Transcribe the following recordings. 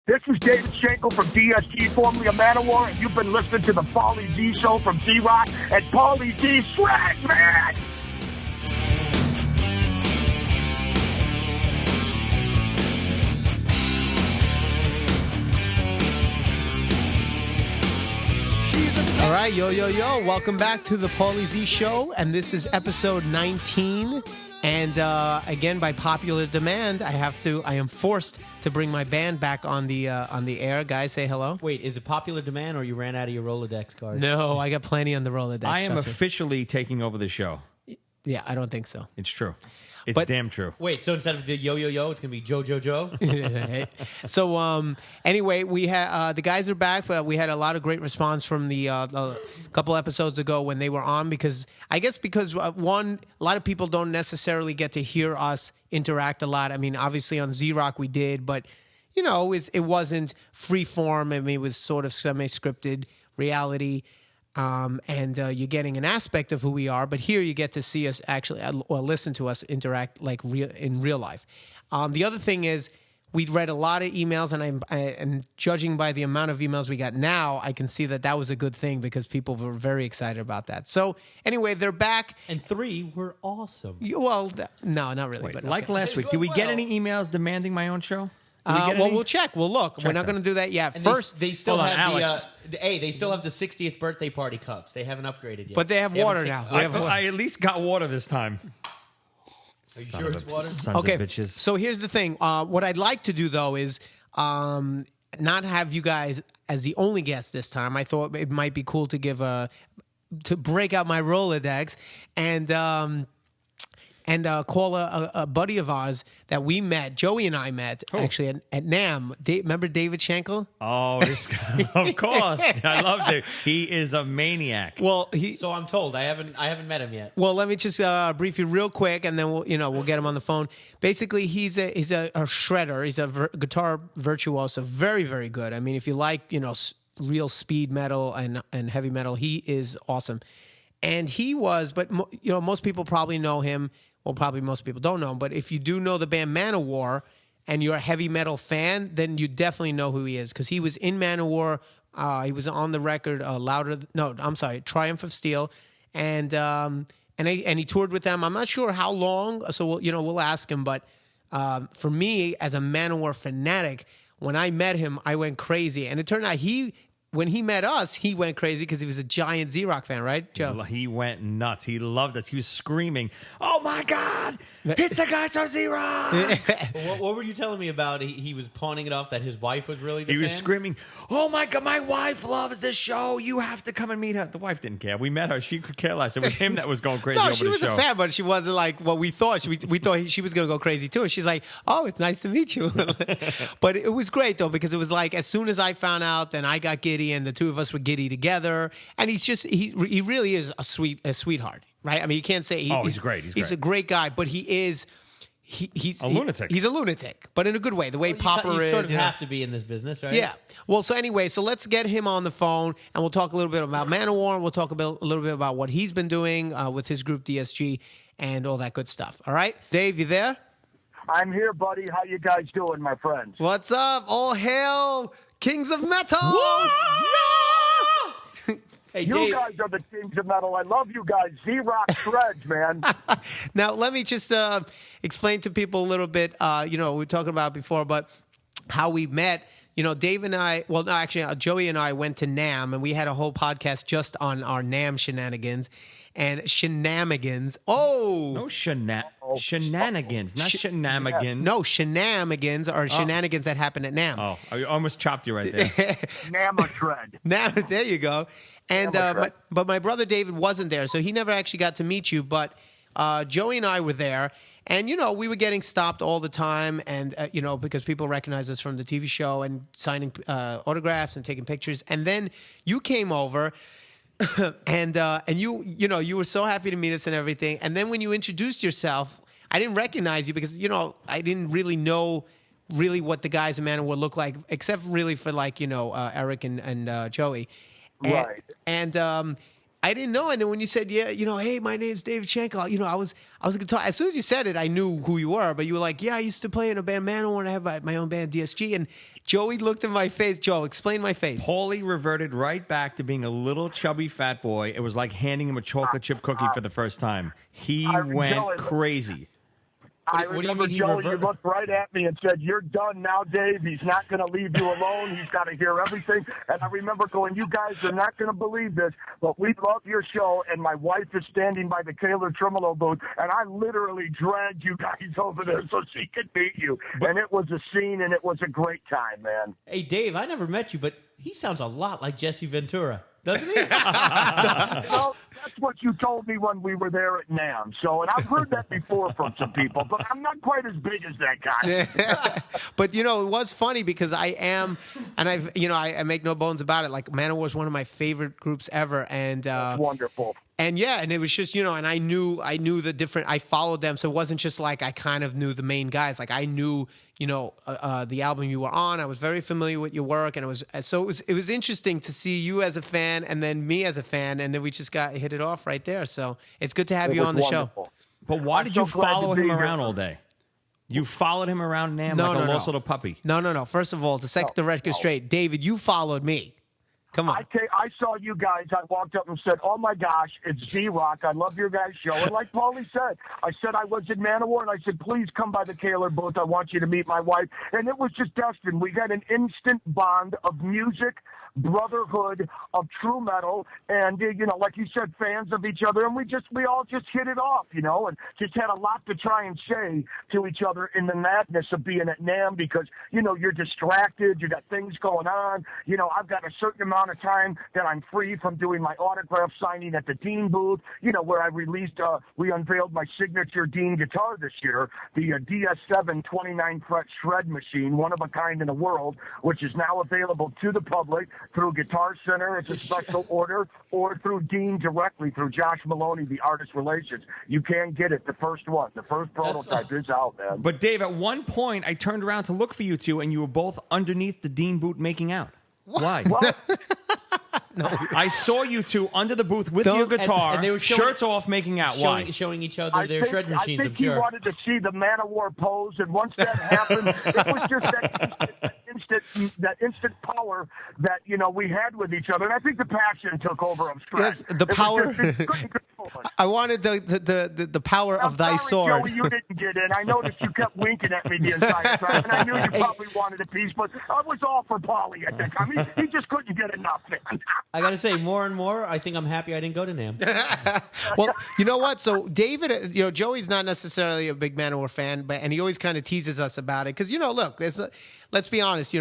This is David Shankle from DSG, formerly of Maniac, and you've been listening to the Paulie Z Show from Z-Rock and Paulie Z Swag, man! All right, yo. Welcome back to the Paulie Z Show, and this is episode 19. And again, by popular demand, I am forced to bring my band back on the air. Guys, say hello. Wait, is it popular demand or you ran out of your Rolodex cards? No, I got plenty on the Rolodex. I am officially taking over the show. Yeah, I don't think so. It's true. It's damn true. Wait, so instead of the yo, it's going to be Joe. So anyway, we had the guys are back, but we had a lot of great response from the couple episodes ago when they were on because one, a lot of people don't necessarily get to hear us interact a lot. I mean, obviously on Z-Rock we did, but you know, it wasn't free form. I mean, it was sort of semi-scripted reality. And you're getting an aspect of who we are, but here you get to see us actually, or listen to us interact like in real life. The other thing is, we'd read a lot of emails, and judging by the amount of emails we got now, I can see that was a good thing because people were very excited about that. So anyway, they're back. And 3 were awesome. Well, no, not really. Wait, but like last week, did we get any emails demanding my own show? We'll check. We'll look. We're not going to do that yet. And first, they still hold on, have Alex. they still have the 60th birthday party cups. They haven't upgraded yet. but they have water now. I at least got water this time. Are you sure it's water? Sons of bitches. So here's the thing. What I'd like to do, though, is not have you guys as the only guest this time. I thought it might be cool to to break out my Rolodex and call a buddy of ours that we met, Joey and I met, actually, at NAMM. Remember David Shankle? Oh, this guy. Of course. I love Dave. He is a maniac. Well, So I'm told. I haven't met him yet. Well, let me just brief you real quick, and then we'll get him on the phone. Basically, he's a shredder. He's a guitar virtuoso, very, very good. I mean, if you like real speed metal and heavy metal, he is awesome. And he was, but most people probably know him. Well, probably most people don't know him, but if you do know the band Manowar and you're a heavy metal fan, then you definitely know who he is because he was in Manowar. He was on the record Triumph of Steel, and he toured with them. I'm not sure how long, so we'll ask him. But for me, as a Manowar fanatic, when I met him, I went crazy, and it turned out when he met us, he went crazy because he was a giant Z-Rock fan, right, Joe? He went nuts. He loved us. He was screaming, "Oh, my God! It's the guys from Z-Rock!" What were you telling me about? He was pawning it off that his wife was really the He fan? was screaming, "Oh, my God, my wife loves this show. You have to come and meet her." The wife didn't care. We met her. She could care less. It was him that was going crazy over the show. No, she was a fan, but she wasn't like what we thought. We thought she was going to go crazy, too. And she's like, "Oh, it's nice to meet you." But it was great, though, because it was like as soon as I found out, then I got giddy, and the two of us were giddy together. And he really is a sweetheart, right? I mean, you can't say he's great. He's a great guy, but he's a lunatic. He's a lunatic, but in a good way. The way Popper is. You sort of have to be in this business, right? Yeah. Well, so anyway, let's get him on the phone, and we'll talk a little bit about Manowar, and we'll talk a little bit about what he's been doing with his group DSG and all that good stuff. All right, Dave, you there? I'm here, buddy. How you guys doing, my friends? What's up? All hail Kings of Metal! Hey, you Dave. guys are the kings of metal. I love you guys. Z-Rock shreds, man. Now, let me just explain to people a little bit, we were talking about before, but how we met. Dave and I, Joey and I went to NAMM, and we had a whole podcast just on our NAMM shenanigans. And shenanigans. Oh! No shenanigans, not shenanigans. No, shenanigans are shenanigans that happen at NAMM. Oh, I almost chopped you right there. Namatred. There you go. And but my brother David wasn't there, so he never actually got to meet you. But Joey and I were there, and we were getting stopped all the time, and because people recognize us from the TV show and signing autographs and taking pictures. And then you came over. and you were so happy to meet us and everything. And then when you introduced yourself, I didn't recognize you because I didn't really know what the guys in Manowar look like, except really for Eric and Joey. Right. And I didn't know. And then when you said, yeah, hey, my name's Dave Shankle, I was a guitar. As soon as you said it, I knew who you were. But you were like, yeah, I used to play in a band, Manowar, and I have my own band, DSG. And Joey looked at my face. Joe, explain my face. Paulie reverted right back to being a little chubby fat boy. It was like handing him a chocolate chip cookie for the first time. He went crazy. I remember, Joe, you looked right at me and said, you're done now, Dave. He's not going to leave you alone. He's got to hear everything. And I remember going, you guys are not going to believe this, but we love your show, and my wife is standing by the Taylor Tremolo booth, and I literally dragged you guys over there so she could meet you. And it was a scene, and it was a great time, man. Hey, Dave, I never met you, but he sounds a lot like Jesse Ventura. Doesn't he? Well, that's what you told me when we were there at NAMM. So, and I've heard that before from some people, but I'm not quite as big as that guy. But it was funny because I am, and I make no bones about it. Like Manowar was one of my favorite groups ever, and That's wonderful. And and it was just, and I knew the different, I followed them. So it wasn't just like I kind of knew the main guys. Like I knew, the album you were on. I was very familiar with your work. And it was interesting to see you as a fan and then me as a fan. And then we just hit it off right there. So it's good to have you on the show. But why did you follow him around all day? You followed him around NAMM like a lost little puppy. No. First of all, to set the record straight, David, you followed me. Come on. I saw you guys. I walked up and said, oh, my gosh, it's Z-Rock. I love your guys' show. And like Paulie said, I said I was in Manowar, and I said, please come by the Taylor booth. I want you to meet my wife. And it was just destined. We got an instant bond of music, brotherhood, of true metal, and, like you said, fans of each other. And we all just hit it off, and just had a lot to try and say to each other in the madness of being at NAMM because, you're distracted. You got things going on. I've got a certain amount of time that I'm free from doing my autograph signing at the Dean booth, where I we unveiled my signature Dean guitar this year, the DS7 29-fret shred machine, one of a kind in the world, which is now available to the public through Guitar Center as a special order or through Dean directly through Josh Maloney, the artist relations. You can get it, the first one. The first prototype is out, man. But, Dave, at one point, I turned around to look for you two, and you were both underneath the Dean booth making out. Why? What? No. I saw you two under the booth with your guitar, and they were shirts off, making out. Why? Showing each other their shred machines, I think he wanted to see the Manowar pose, and once that happened, it was just that instant power that we had with each other. And I think the passion took over him. Yes, the power. I wanted the power of thy sword. Joey, you didn't get in. I noticed you kept winking at me the entire time, and I knew you probably wanted a piece, but I was all for Paulie at that time. He just couldn't get enough. I got to say, more and more, I think I'm happy I didn't go to NAMM. Well, you know what? So David, Joey's not necessarily a big Manowar fan, and he always kind of teases us about it because look, let's be honest,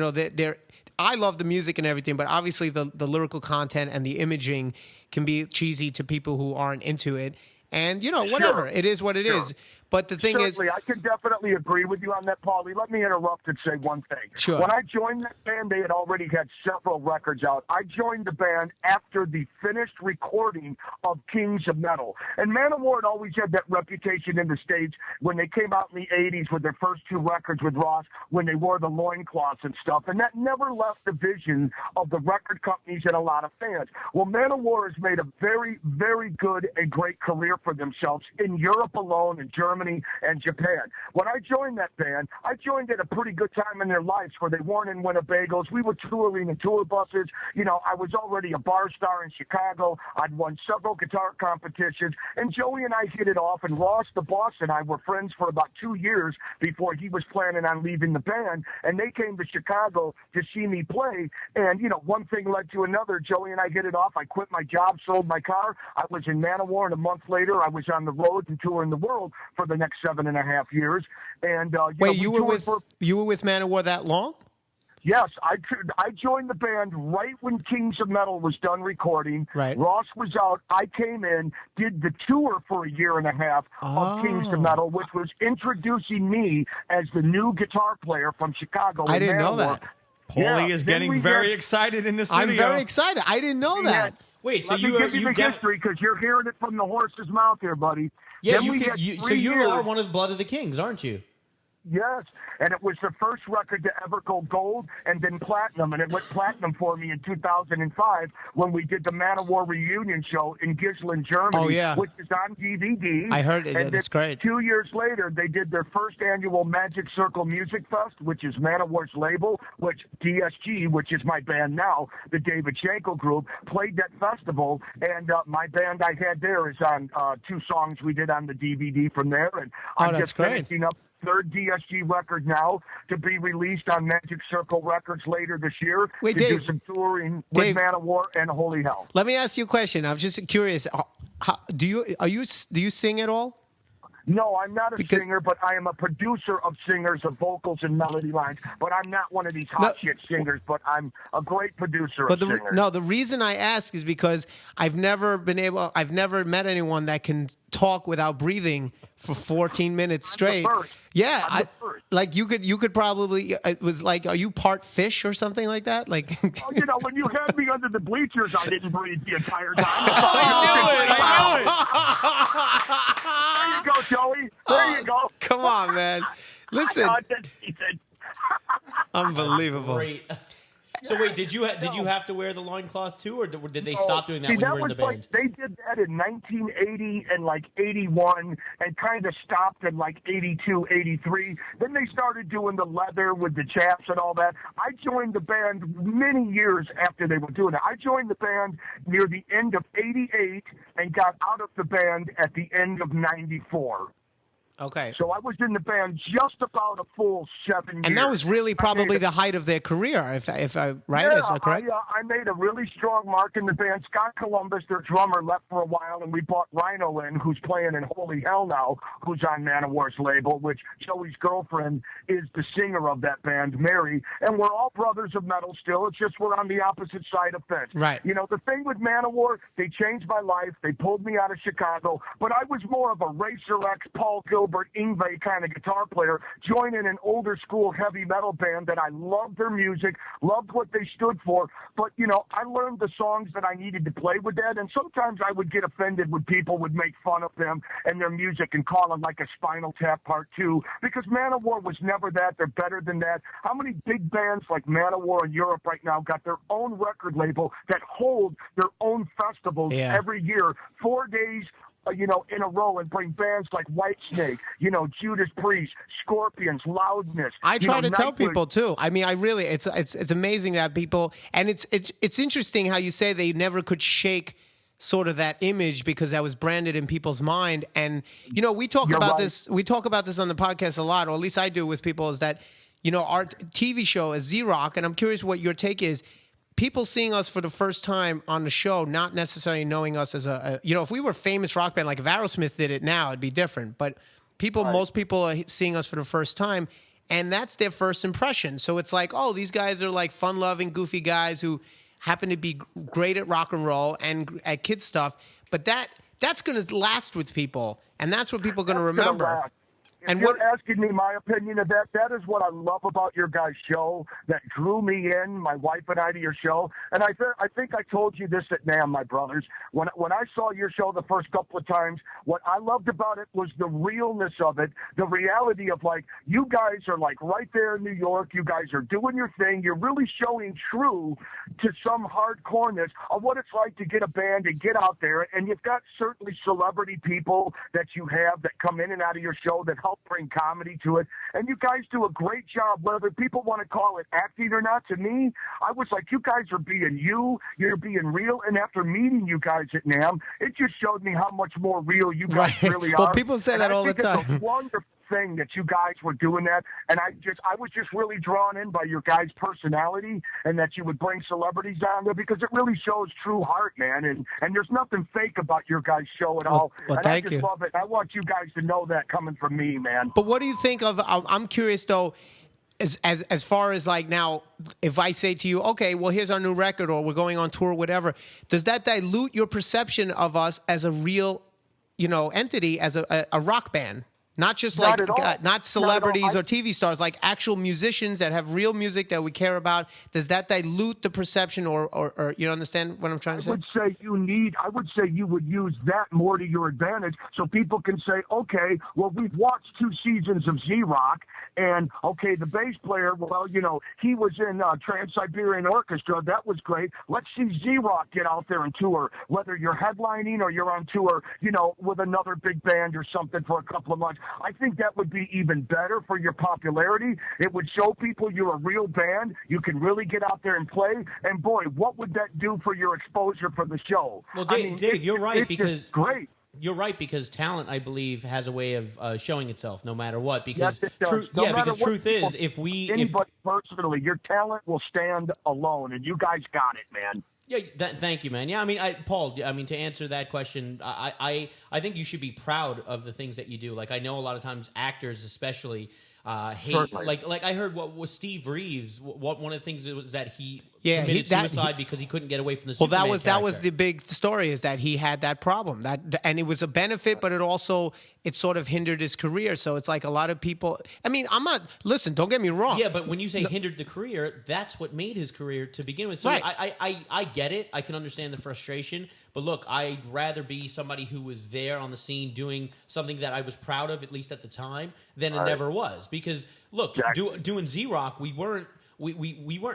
I love the music and everything, but obviously the lyrical content and the imaging can be cheesy to people who aren't into it. And, whatever. It is what it is. But the thing is... I can definitely agree with you on that, Paulie. Let me interrupt and say one thing. Sure. When I joined that band, they had already had several records out. I joined the band after the finished recording of Kings of Metal. And Manowar had always had that reputation in the States when they came out in the 80s with their first two records with Ross, when they wore the loincloths and stuff. And that never left the vision of the record companies and a lot of fans. Well, Manowar has made a very, very good and great career for themselves in Europe alone, in Germany, and Japan. When I joined that band, I joined at a pretty good time in their lives where they weren't in Winnebagos. We were touring in tour buses. I was already a bar star in Chicago. I'd won several guitar competitions, and Joey and I hit it off, and Ross, the boss, and I were friends for about 2 years before he was planning on leaving the band, and they came to Chicago to see me play, and, one thing led to another. Joey and I hit it off. I quit my job, sold my car. I was in Manowar, and a month later, I was on the road and touring the world for the next 7.5 years. And wait, you were with Manowar that long? Yes, I joined the band right when Kings of Metal was done recording. Right. Ross was out. I came in, did the tour for 1.5 years of Kings of Metal, which was introducing me as the new guitar player from Chicago. I didn't know that. Paulie is getting very excited in the studio. I'm very excited. I didn't know that. Wait, so Let me give you the history because you're hearing it from the horse's mouth here, buddy. Yeah, you are one of the Blood of the Kings, aren't you? Yes, and it was the first record to ever go gold and then platinum, and it went platinum for me in 2005 when we did the Man of War reunion show in Gisland, Germany, which is on DVD. I heard it. And That's great. 2 years later, they did their first annual Magic Circle Music Fest, which is Man of War's label, which DSG, which is my band now, the David Shankle Group, played that festival, and my band I had there is on 2 songs we did on the DVD from there, and I'm just finishing up third DSG record now to be released on Magic Circle Records later this year. Wait, to Dave, do some touring with Man of War and Holy Hell. Let me ask you a question. I'm just curious. Do you sing at all? No, I'm not a singer, but I am a producer of singers, of vocals and melody lines. But I'm not one of these hot shit singers, but I'm a great producer of singers. No, the reason I ask is because I've never met anyone that can talk without breathing for 14 minutes straight. Yeah, like you could probably. It was like, are you part fish or something like that? Like, when you had me under the bleachers, I didn't breathe the entire time. I There you go, Joey. There you go. Come on, man. Listen. Unbelievable. Great. So wait, did you have to wear the loincloth too, or did they stop doing that when you were in the band? They did that in 1980 and 81 and kind of stopped in 82, 83. Then they started doing the leather with the chaps and all that. I joined the band many years after they were doing it. I joined the band near the end of 88 and got out of the band at the end of 94. Okay. So I was in the band just about a full 7 years. And that was really probably the height of their career, if I right? Yeah, Is that correct? I made a really strong mark in the band. Scott Columbus, their drummer, left for a while, and we brought Rhino in, who's playing in Holy Hell now, who's on Man of War's label, which Joey's girlfriend is the singer of that band, Mary. And we're all brothers of metal still. It's just we're on the opposite side of fence. Right. You know, the thing with Man of War, they changed my life. They pulled me out of Chicago, but I was more of a Racer X, Paul Gilbert, Yngwie kind of guitar player, joining an older school heavy metal band that I loved their music, loved what they stood for, but, I learned the songs that I needed to play with that, and sometimes I would get offended when people would make fun of them and their music and call them like a Spinal Tap Part 2, because Man of War was never that. They're better than that. How many big bands like Man of War in Europe right now got their own record label that hold their own festivals every year, 4 days in a row, and bring bands like Whitesnake, Judas Priest, Scorpions, Loudness. I try to tell people too. I mean, it's amazing that people, and it's interesting how you say they never could shake sort of that image because that was branded in people's mind. And we talk about this. We talk about this on the podcast a lot, or at least I do with people. Is that our TV show is Z-Rock, and I'm curious what your take is. People seeing us for the first time on the show, not necessarily knowing us as if we were a famous rock band, like if Aerosmith did it now, it'd be different. But most people are seeing us for the first time, and that's their first impression. So it's like, oh, these guys are like fun-loving, goofy guys who happen to be great at rock and roll and at kids stuff. But that's going to last with people, and that's what people are going to remember. If you're asking me my opinion of that, that is what I love about your guys' show that drew me in, my wife and I, to your show. And I think I told you this at NAMM, my brothers. When I saw your show the first couple of times, what I loved about it was the realness of it, the reality of you guys are right there in New York. You guys are doing your thing. You're really showing true to some hardcoreness of what it's like to get a band and get out there. And you've got certainly celebrity people that you have that come in and out of your show that help bring comedy to it, and you guys do a great job, whether people want to call it acting or not. To me, I was like, you guys are being you're being real, and after meeting you guys at NAMM, it just showed me how much more real you guys really are. Well, people say that all the time. It's a wonderful thing that you guys were doing that, and I was just really drawn in by your guys' personality, and that you would bring celebrities on there, because it really shows true heart, man, and there's nothing fake about your guys' show at all. Well, and thank I just love it. I want you guys to know that coming from me, man. But what do you think of? I'm curious though. As far as now, if I say to you, okay, well, here's our new record, or we're going on tour, whatever, does that dilute your perception of us as a real, entity, as a rock band? Not just Not like at all. not celebrities or TV stars, like actual musicians that have real music that we care about. Does that dilute the perception, or you understand what I'm trying to say? I would say you would use that more to your advantage, so people can say, okay, well, we've watched 2 seasons of Z-Rock, and okay, the bass player, well, he was in Trans-Siberian Orchestra. That was great. Let's see Z-Rock get out there and tour, whether you're headlining or you're on tour, with another big band or something for a couple of months. I think that would be even better for your popularity. It would show people you're a real band. You can really get out there and play. And boy, what would that do for your exposure for the show? Well, Dave, you're right, because great. You're right, because talent, I believe, has a way of showing itself no matter what. Because yes, truth is, anybody personally, your talent will stand alone, and you guys got it, man. Yeah, thank you, man. Yeah, I mean, Paul, to answer that question, I think you should be proud of the things that you do. Like, I know a lot of times actors, especially, hate. Certainly. Like I heard what was Steve Reeves. One of the things was that he committed suicide because he couldn't get away from the. Well, Superman that was the big story, is that he had that problem, and it was a benefit, but it sort of hindered his career. So it's like a lot of people. I mean, listen, don't get me wrong. Yeah, but when you say hindered the career, that's what made his career to begin with. So right. I get it. I can understand the frustration. But look, I'd rather be somebody who was there on the scene doing something that I was proud of, at least at the time, than it never was. Because look, doing Z-Rock, we weren't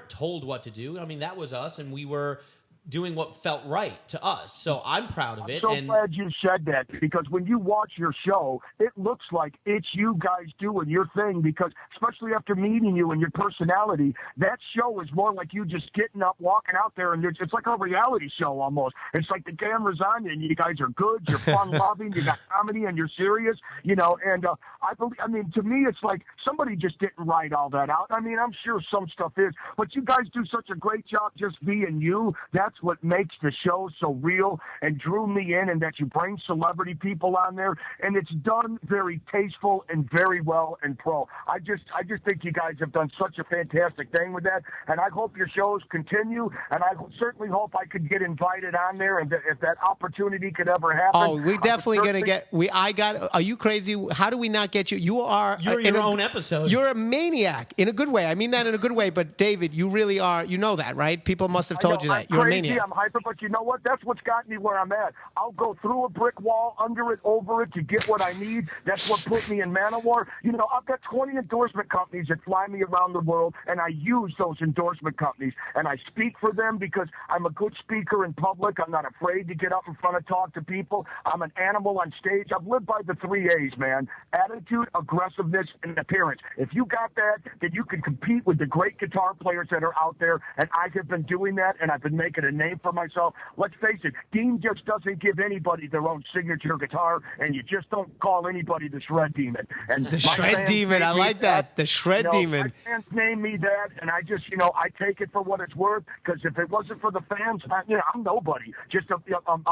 told what to do. I mean, that was us, and we were doing what felt right to us. So I'm proud of it. I'm so glad you said that, because when you watch your show, it looks like it's you guys doing your thing, because especially after meeting you and your personality, that show is more like you just getting up, walking out there, and it's like a reality show almost. It's like the camera's on you, and you guys are good, you're fun-loving, you got comedy, and you're serious, and I mean, to me, it's like somebody just didn't write all that out. I mean, I'm sure some stuff is, but you guys do such a great job just being you. That's what makes the show so real and drew me in, and that you bring celebrity people on there, and it's done very tasteful and very well and pro. I just think you guys have done such a fantastic thing with that, and I hope your shows continue, and I certainly hope I could get invited on there, and if that opportunity could ever happen. Oh, we definitely gonna get. Are you crazy? How do we not get you? You're your own episode. You're a maniac in a good way. I mean that in a good way. But David, you really are. You know that, right? People must have told you that. You're a maniac. I'm hyper, but you know what? That's what's got me where I'm at. I'll go through a brick wall, under it, over it, to get what I need. That's what put me in Manowar. I've got 20 endorsement companies that fly me around the world, and I use those endorsement companies, and I speak for them because I'm a good speaker in public. I'm not afraid to get up in front and talk to people. I'm an animal on stage. I've lived by the 3 A's, man. Attitude, aggressiveness, and appearance. If you got that, then you can compete with the great guitar players that are out there, and I have been doing that, and I've been making a name for myself. Let's face it, Dean just doesn't give anybody their own signature guitar, and you just don't call anybody the Shred Demon. And the Shred Demon, I like that. The Shred Demon. My fans name me that, and I just, I take it for what it's worth, because if it wasn't for the fans, I'm nobody. Just a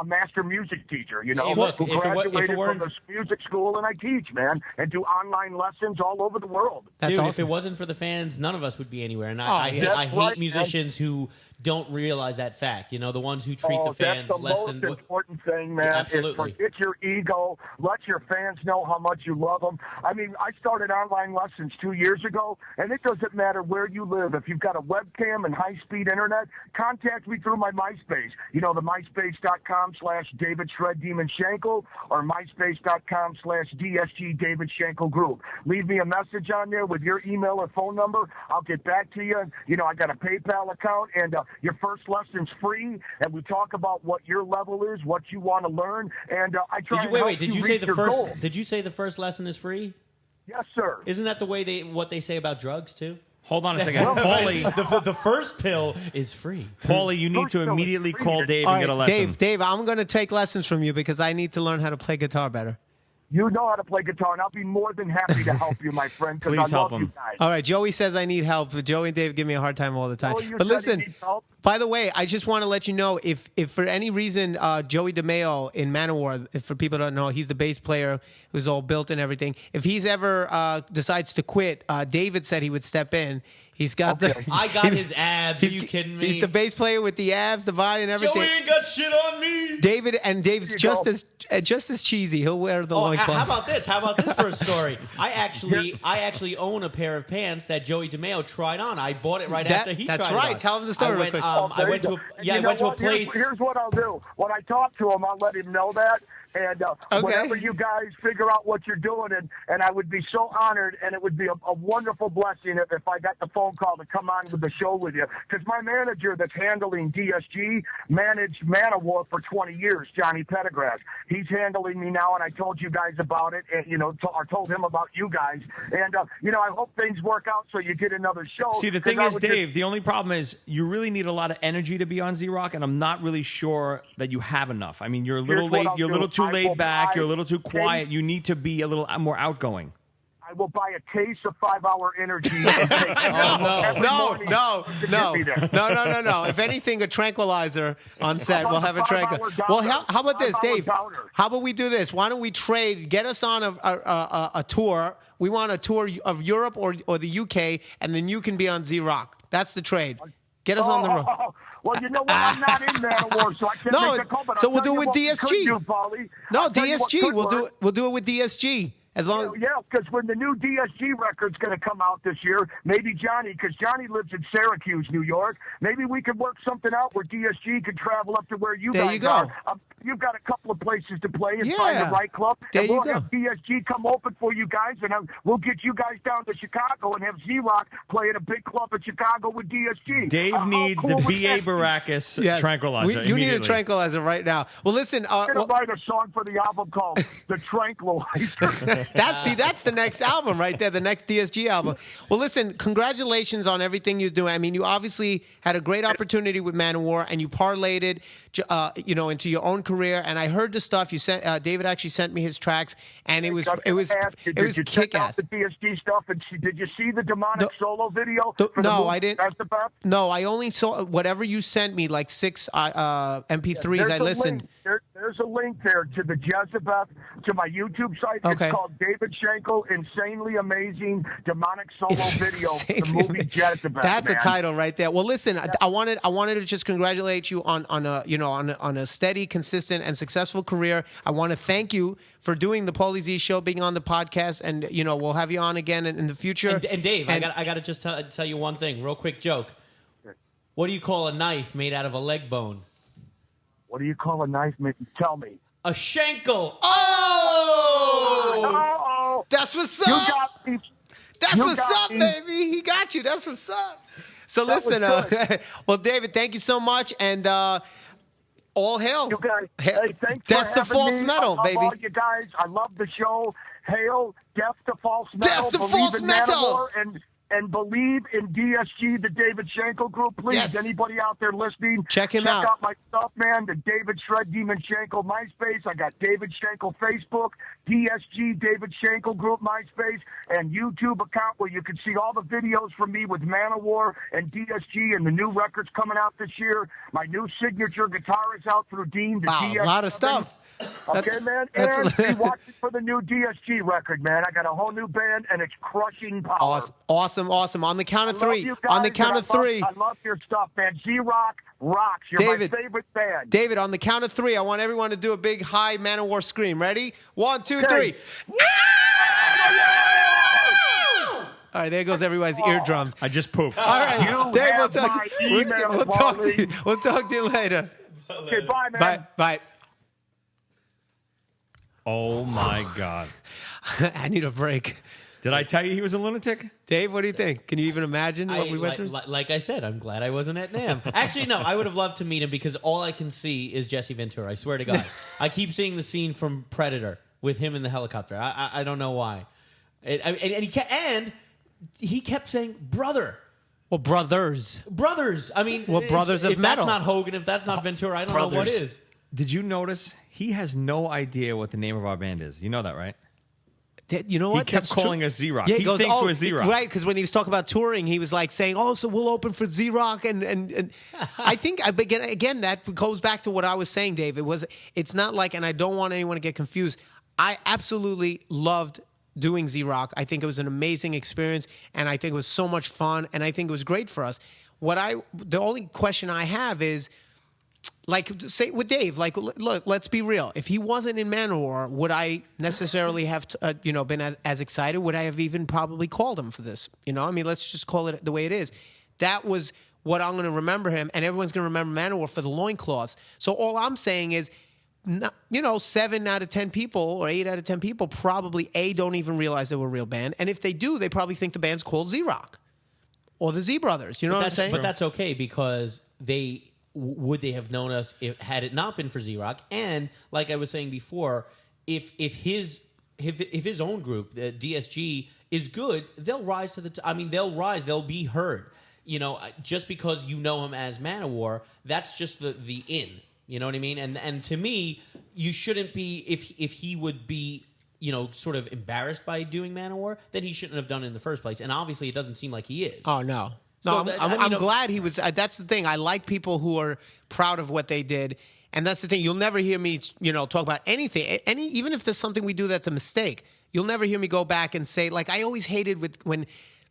master music teacher, Hey, look, who graduated from the music school, and I teach, man, and do online lessons all over the world. That's Dude, awesome. If it wasn't for the fans, none of us would be anywhere. And I hate musicians who don't realize that fact. The ones who treat the fans that's the less most than important thing, man. Yeah, absolutely. Forget your ego. Let your fans know how much you love them. I mean, I started online lessons 2 years ago, and it doesn't matter where you live. If you've got a webcam and high-speed internet, contact me through my MySpace. The MySpace.com/David Shred Demon Shankle or MySpace.com/DSG David Shankle Group. Leave me a message on there with your email or phone number. I'll get back to you. I got a PayPal account, and your first lesson's free, and we talk about what your level is, what you want to learn, and I try. Did you say the first? Goal. Did you say the first lesson is free? Yes, sir. Isn't that the way what they say about drugs too? Hold on a second, Paulie. The first pill is free. Paulie, you need to immediately call Dave and get a lesson. Dave, I'm going to take lessons from you because I need to learn how to play guitar better. You know how to play guitar, and I'll be more than happy to help you, my friend, because I love you guys. All right, Joey says I need help. Joey and Dave give me a hard time all the time. Joey, but listen, by the way, I just want to let you know, if for any reason Joey DeMeo in Manowar, if for people who don't know, he's the bass player who's all built and everything. If he's ever decides to quit, David said he would step in. He's got I got his abs. Are you kidding me? He's the bass player with the abs, the body, and everything. Joey ain't got shit on me. Dave's just as cheesy. He'll wear the loincloth. How about this? How about this for a story? I actually own a pair of pants that Joey DeMeo tried on. I bought it after he tried it on. That's right. Tell him the story real quick. I went to a place. Here's what I'll do. When I talk to him, I'll let him know that. And whenever you guys figure out what you're doing, and I would be so honored, and it would be a wonderful blessing if I got the phone call to come on with the show with you. Because my manager that's handling DSG managed Maniwar for 20 years, Johnny Pettigrew. He's handling me now, and I told you guys about it, and I told him about you guys. And I hope things work out so you get another show. See, the thing is, Dave, the only problem is you really need a lot of energy to be on Z-Rock, and I'm not really sure that you have enough. I mean, you're a little late. You're a little too laid back. You're a little too quiet. You need to be a little more outgoing. I will buy a case of 5-hour energy. No. If anything, a tranquilizer on set. We'll have a tranquilizer. Well, how about this, Dave? How about we do this? Why don't we trade? Get us on a tour. We want a tour of Europe or the UK, and then you can be on Z-Rock. That's the trade. Get us on the road. Well, you know what? I'm not in Maniwar, so I can't make a call. So we'll do it with DSG. DSG. We'll do it with DSG. Because when the new DSG record's going to come out this year, maybe Johnny, because Johnny lives in Syracuse, New York, maybe we could work something out where DSG could travel up to where you guys are. You've got a couple of places to play and find the right club. And we'll have DSG come open for you guys, and we'll get you guys down to Chicago and have Z-Rock play at a big club in Chicago with DSG. Dave needs the B.A. Baracus tranquilizer. You need a tranquilizer right now. Well, listen. I'm going to write a song for the album called The Tranquilizer. That's the next album right there, the next DSG album. Well, listen, congratulations on everything you're doing. I mean, you obviously had a great opportunity with Maniwar, and you parlayed it, into your own career. And I heard the stuff you sent. David actually sent me his tracks, and it was kick-ass. The DSG stuff, and did you see the demonic solo video? No, I didn't. No, I only saw whatever you sent me, like 6 MP3s. I listened. There's a link there to the Jezebel, to my YouTube site. Okay. It's called Dave Shankle, Insanely Amazing Demonic Solo Video, the movie Jezebel. That's a title right there. Well, listen, I wanted to just congratulate you on a steady, consistent, and successful career. I want to thank you for doing the Paulie Z show, being on the podcast, and we'll have you on again in the future. And Dave, I got to just tell you one thing, real quick joke. What do you call a knife made out of a leg bone? What do you call a knife? Tell me. A shankle. Oh! That's what's up. You got me. That's what's up, baby. He got you. That's what's up. So listen, well, David, thank you so much, and all hail. You guys, hey, thanks Death to false metal, baby. All you guys, I love the show. Hail, death to false metal. Death to false metal. And believe in DSG, the David Shankle group. Please, anybody out there listening, check out. Check out my stuff, man. The David Shred Demon Shankle MySpace. I got David Shankle Facebook, DSG David Shankle group MySpace, and YouTube account where you can see all the videos from me with Maniwar and DSG and the new records coming out this year. My new signature guitar is out through Dean. A lot of stuff. Okay, man. And be watching for the new DSG record, man. I got a whole new band, and it's crushing power. Awesome. On the count of three. On the count of three. I love your stuff, man. Z-Rock rocks. You're my favorite band. David, on the count of 3, I want everyone to do a big high Maniwar scream. Ready? 1, 2, 3. All right, there goes everybody's eardrums. I just pooped. All right, Dave, we'll talk to you later. Okay, bye, man. Bye. Oh, my God. I need a break. Did I tell you he was a lunatic? Dave, what do you think? Can you even imagine what we went through? Like I said, I'm glad I wasn't at NAMM. Actually, no, I would have loved to meet him because all I can see is Jesse Ventura. I swear to God. I keep seeing the scene from Predator with him in the helicopter. I don't know why. And he kept saying, brother. Well, brothers. I mean, brothers of if metal. If that's not Hogan, if that's not Ventura, I don't know what is. Did you notice he has no idea what the name of our band is? You know that, right? You know what? He kept calling us Z-Rock. Yeah, he thinks we're Z-Rock. Right, because when he was talking about touring, he was like saying, so we'll open for Z-Rock. And I think, again, that goes back to what I was saying, Dave. It's not like, and I don't want anyone to get confused, I absolutely loved doing Z-Rock. I think it was an amazing experience, and I think it was so much fun, and I think it was great for us. The only question I have is, like, say with Dave, like, look, let's be real. If he wasn't in Manowar, would I necessarily have, been as excited? Would I have even probably called him for this? I mean, let's just call it the way it is. That was what I'm going to remember him, and everyone's going to remember Manowar for the loincloths. So all I'm saying is, 7 out of 10 people or 8 out of 10 people probably, don't even realize they were a real band. And if they do, they probably think the band's called Z-Rock or the Z Brothers. You know what I'm saying? But that's okay, because would they have known us had it not been for Z-Rock? And like I was saying before, if his own group, the DSG, is good, they'll rise to they'll rise, they'll be heard. Just because you know him as Manowar, that's just the in. You know what I mean? And to me, you shouldn't be, if he would be, sort of embarrassed by doing Manowar, then he shouldn't have done it in the first place. And obviously, it doesn't seem like he is. Oh, no. No, I'm glad he was. That's the thing. I like people who are proud of what they did. And that's the thing. You'll never hear me, talk about anything. Even if there's something we do that's a mistake, you'll never hear me go back and say, like, I always hated when,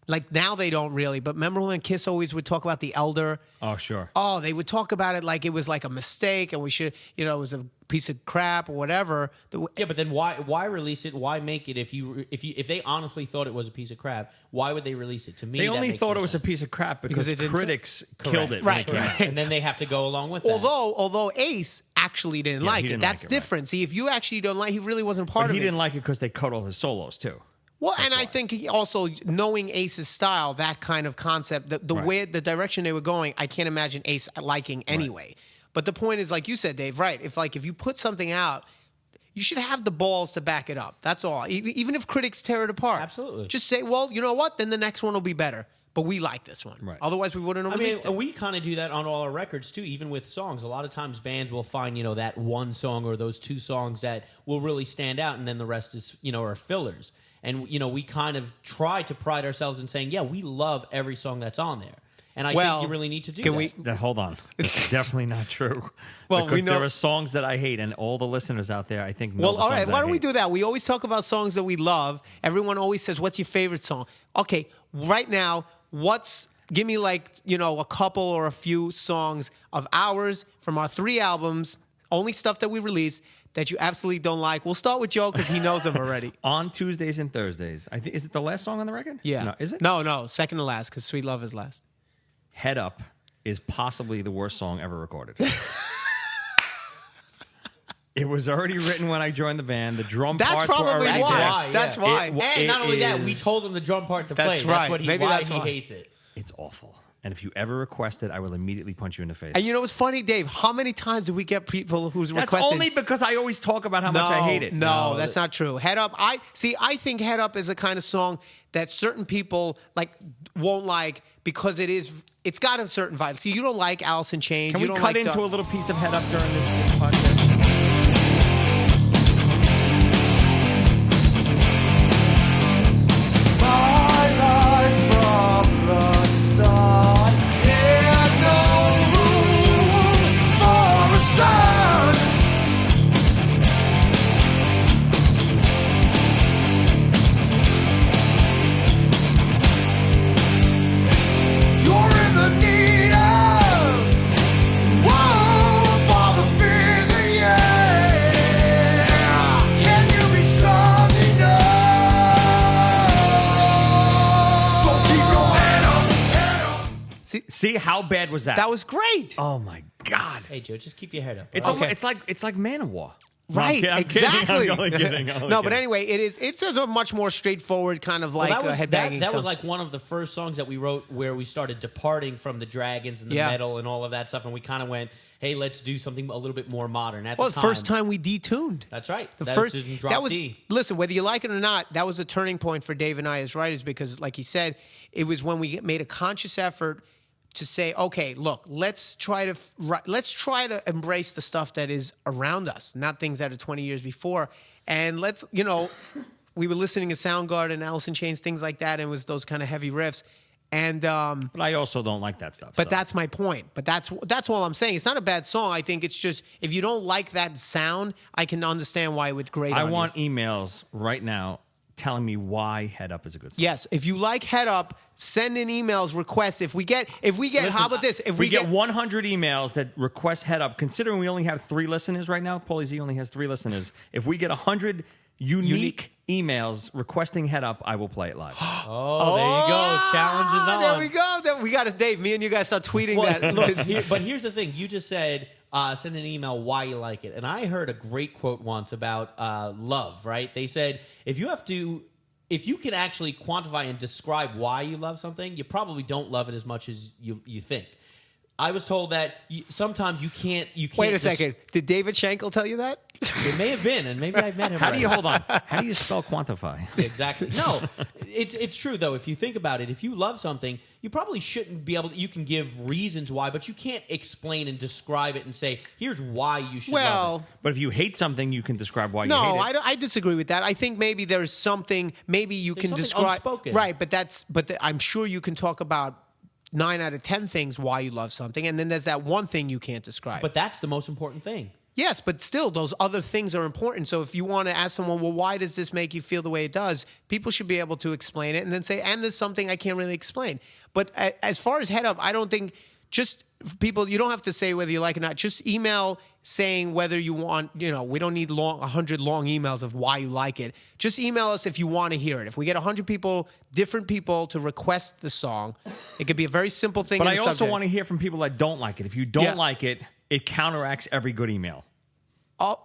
like, now they don't really. But remember when Kiss always would talk about the Elder? Oh, sure. Oh, they would talk about it like it was like a mistake and we should, it was a piece of crap or whatever. Yeah, but then why release it? Why make it if they honestly thought it was a piece of crap? Why would they release it? To me, they only thought it was a piece of crap because critics killed it. Right, and then they have to go along with that. Although Ace actually didn't like it. That's different. Right. See, if you actually don't like, he really wasn't part of it. He didn't like it because they cut all his solos too. Well, and I think he also, knowing Ace's style, that kind of concept, the way, the direction they were going, I can't imagine Ace liking anyway. Right. But the point is, like you said, Dave, right? If you put something out, you should have the balls to back it up. That's all. Even if critics tear it apart. Absolutely. Just say, well, you know what? Then the next one will be better. But we like this one. Right. Otherwise, we wouldn't have released it. We kind of do that on all our records, too, even with songs. A lot of times bands will find, that one song or those two songs that will really stand out, and then the rest is, are fillers. And, we kind of try to pride ourselves in saying, yeah, we love every song that's on there. And I think you really need to do that. Hold on. It's definitely not true. Well, because there are songs that I hate, and all the listeners out there, I think, know well, the all songs right. Why don't I we hate. do that? We always talk about songs that we love. Everyone always says, what's your favorite song? Okay, right now, give me a couple or a few songs of ours from our 3 albums, only stuff that we released, that you absolutely don't like. We'll start with Joe because he knows them already. On Tuesdays and Thursdays. I think, is it the last song on the record? Yeah. No, is it? No, second to last because Sweet Love is last. Head Up is possibly the worst song ever recorded. It was already written when I joined the band. The drum parts were already there. That's why. And not only that, we told him the drum part to play. That's right. That's why he hates it. It's awful. And if you ever request it, I will immediately punch you in the face. And you know what's funny, Dave? How many times do we get people who's requested? That's only because I always talk about how much I hate it. No, that's not true. Head Up. I think Head Up is a kind of song that certain people won't like because it's got a certain vibe. See, you don't like Alice in Chains. Can we cut into a little piece of Head Up during this podcast? See, how bad was that? That was great. Oh my God! Hey Joe, just keep your head up. It's like Manowar. Right, I'm exactly. I'm only kidding. But anyway, it's a much more straightforward kind of headbanging. That was like one of the first songs that we wrote where we started departing from the Dragons and the metal and all of that stuff, and we kind of went, "Hey, let's do something a little bit more modern." The first time we detuned. That's right. Listen, whether you like it or not, that was a turning point for Dave and I as writers because, like he said, it was when we made a conscious effort to say, okay, look, let's try to embrace the stuff that is around us, not things that are 20 years before. And let's, we were listening to Soundgarden, Alice in Chains, things like that, and it was those kind of heavy riffs. And but I also don't like that stuff. But that's my point. But that's all I'm saying. It's not a bad song. I think it's just if you don't like that sound, I can understand why it would grate on you. I want emails right now telling me why Head Up is a good song. Yes, if you like Head Up, send in emails, requests. If we get, Listen, how about this? If we get 100 emails that request Head Up, considering we only have 3 listeners right now, Paulie Z only has 3 listeners. If we get 100 unique emails requesting Head Up, I will play it live. Oh, there you go. Challenge is on. There we go. We got it, Dave. Me and you guys start tweeting that. Look, but here's the thing. You just said send an email why you like it. And I heard a great quote once about love, right? They said, if you can actually quantify and describe why you love something, you probably don't love it as much as you think. I was told that sometimes you can't. Wait a second. Did David Shankle tell you that? It may have been, and maybe I met him. Hold on? How do you spell quantify? Exactly. No, it's true though. If you think about it, if you love something, you probably shouldn't be able to. You can give reasons why, but you can't explain and describe it and say, "Here's why you should." love it. But if you hate something, you can describe why you hate it. No, I disagree with that. I think maybe there's something. Maybe you can describe. Unspoken. Right, but I'm sure you can talk about 9 out of 10 things why you love something, and then there's that one thing you can't describe. But that's the most important thing. Yes, but still, those other things are important. So if you want to ask someone, well, why does this make you feel the way it does? People should be able to explain it and then say, and there's something I can't really explain. But as far as Head Up, I don't think just people, you don't have to say whether you like it or not. Just email saying whether you want, we don't need 100 long emails of why you like it. Just email us if you want to hear it. If we get 100 people, different people to request the song, it could be a very simple thing. But I also want to hear from people that don't like it. If you don't like it, it counteracts every good email. I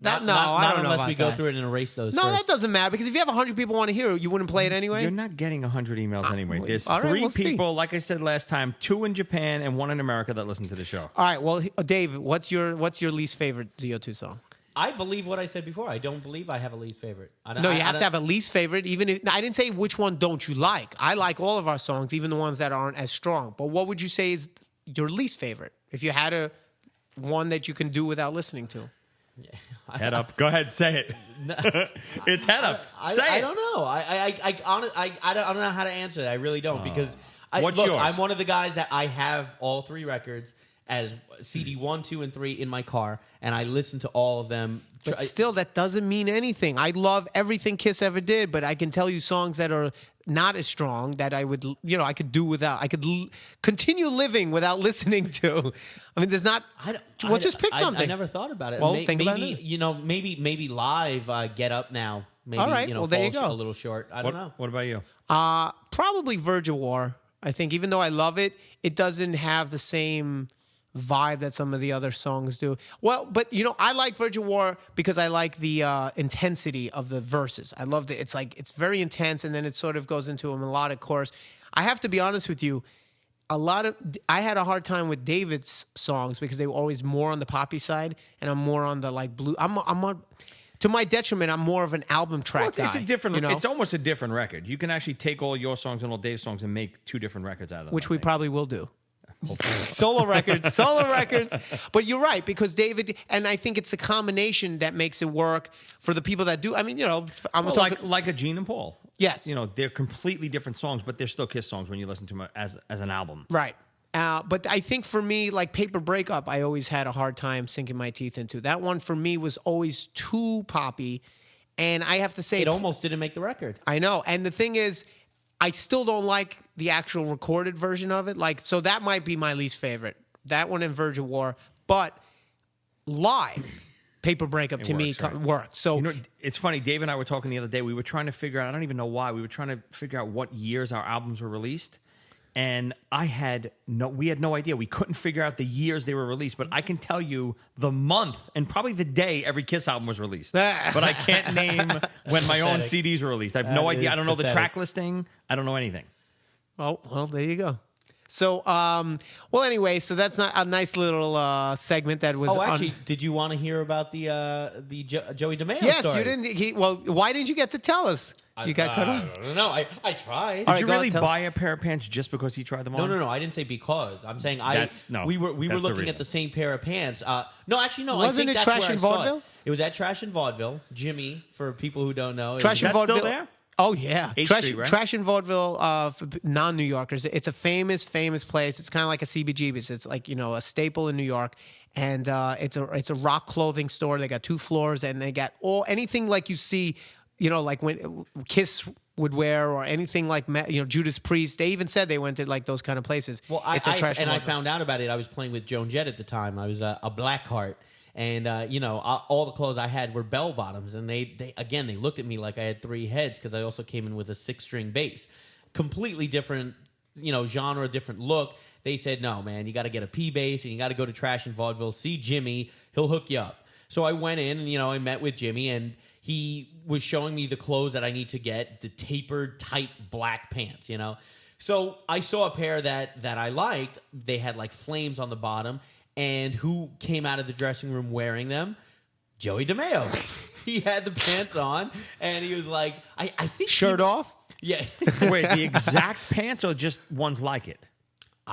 don't know unless we go that. through it and erase those. No, first. that doesn't matter because if you have 100 people want to hear it, you wouldn't play it anyway. You're not getting 100 emails anyway. There's all right, 3 we'll people, see. like I said last time, 2 in Japan and 1 in America that listen to the show. All right, well, Dave, what's your least favorite ZO2 song? I believe what I said before. I don't believe I have a least favorite. You have to have a least favorite. Even if I didn't say which one don't you like. I like all of our songs, even the ones that aren't as strong. But what would you say is your least favorite? If you had one that you can do without listening to. Head Up. Go ahead, say it. It's Head Up. Say it. I don't know. I don't know how to answer that. I really don't because What's yours? I'm one of the guys that I have all 3 records as CD 1, 2, and 3 in my car, and I listen to all of them. But still, that doesn't mean anything. I love everything Kiss ever did, but I can tell you songs that are not as strong that I would, I could do without. I could continue living without listening to. I mean, there's not. Just pick something. I never thought about it. Well, think about it. Maybe live. Get Up Now. Maybe, all right. Well, there you falls go. A little short. I don't know. What about you? Probably Verge of War. I think even though I love it, it doesn't have the same vibe that some of the other songs do. Well, but I like Verge of War because I like the intensity of the verses. I love that it's very intense, and then it sort of goes into a melodic chorus. I have to be honest with you, I had a hard time with David's songs because they were always more on the poppy side, and I'm more on the blue. To my detriment, I'm more of an album track guy. It's a different. It's almost a different record. You can actually take all your songs and all Dave's songs and make 2 different records out of them. Which we probably will do. solo records. But you're right, because David, and I think it's the combination that makes it work for the people that do. I mean, I'm talking like a Gene and Paul. Yes. They're completely different songs, but they're still Kiss songs when you listen to them as an album. Right. But I think for me, like Paper Breakup, I always had a hard time sinking my teeth into. That one for me was always too poppy, and I have to say it almost didn't make the record. I know, and the thing is, I still don't like the actual recorded version of it. So that might be my least favorite. That one and Verge of War. But live, Paper Breakup to me works. So it's funny. Dave and I were talking the other day. We were trying to figure out. I don't even know why. We were trying to figure out what years our albums were released. And we had no idea. We couldn't figure out the years they were released, but I can tell you the month and probably the day every Kiss album was released. But I can't name when my own CDs were released. I have no idea. I don't know the track listing. I don't know anything. Oh, well, there you go. So, anyway, so that's not a nice little segment that was. Oh, actually, did you want to hear about the Joey DeMeo yes, story? you didn't. Why didn't you get to tell us? You got cut off. I don't know. I tried. Did you really buy a pair of pants just because he tried them on? No. I didn't say because. I'm saying we were looking at the same pair of pants. No, actually, no. Wasn't I think it that's Trash where and I saw Vaudeville? It was at Trash and Vaudeville. Jimmy, for people who don't know, Trash and Vaudeville. Still there? Oh yeah, Street, right? Trash and Vaudeville for non-New Yorkers. It's a famous place. It's kind of like a CBGB's. It's like a staple in New York, and it's a rock clothing store. They got 2 floors, and they got anything like you see like when Kiss would wear or anything like, Judas Priest. They even said they went to like those kind of places. Well, I found out about it. I was playing with Joan Jett at the time. I was a Blackheart. And, all the clothes I had were bell bottoms. And they looked at me like I had 3 heads because I also came in with a 6-string bass. Completely different, genre, different look. They said, no, man, you got to get a P bass and you got to go to Trash and Vaudeville. See Jimmy. He'll hook you up. So I went in and, I met with Jimmy and he was showing me the clothes that I need to get, the tapered, tight black pants, So I saw a pair that I liked. They had like flames on the bottom. And who came out of the dressing room wearing them? Joey DeMeo. He had the pants on, and he was like, I think shirt off? Yeah. Wait, the exact pants or just ones like it?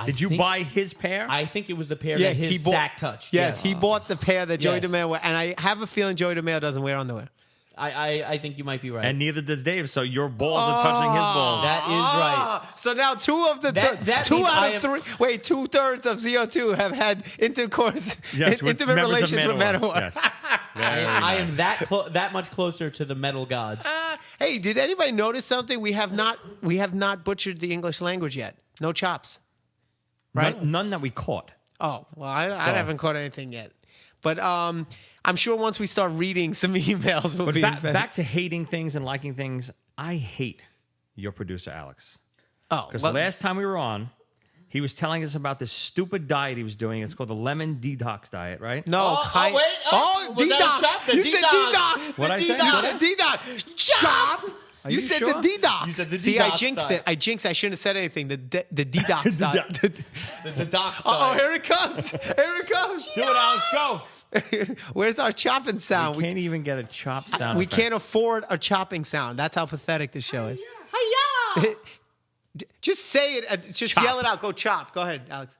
Did you buy his pair? I think it was the pair that his sack touched. Yes, he bought the pair that Joey Yes. DeMeo wear, and I have a feeling Joey DeMeo doesn't wear underwear. I think you might be right. And neither does Dave, so your balls are touching his balls. That is right. So now 2 of the That two means out of 3. Wait, 2/3 of ZO2 have had intercourse, Yes, with intimate members of relations with Manowar. Manowar. Yes. I am that much closer to the metal gods. Hey, did anybody notice something? We have not butchered the English language yet. No chops. Right? None that we caught. Oh, well, I haven't caught anything yet. But I'm sure once we start reading some emails, we'll But be back to hating things and liking things. I hate your producer, Alex. Oh, Because last time we were on, he was telling us about this stupid diet he was doing. It's called the lemon detox diet, right? No, was that a chop? detox. The You said detox. detox. What'd I say? You said detox. Chop. You you said sure? the detox. You said the See, I detox jinxed diet. it. I jinxed. I shouldn't have said anything. The detox diet. The doc Oh, style. here it comes. Here it comes. Do it, Alex. Go. Where's our chopping sound? We can't even get a chop sound We effect. can't afford a chopping sound. That's how pathetic this show is. Hi-ya! Just say it. Just Chop. yell it out. Go chop. Go ahead, Alex.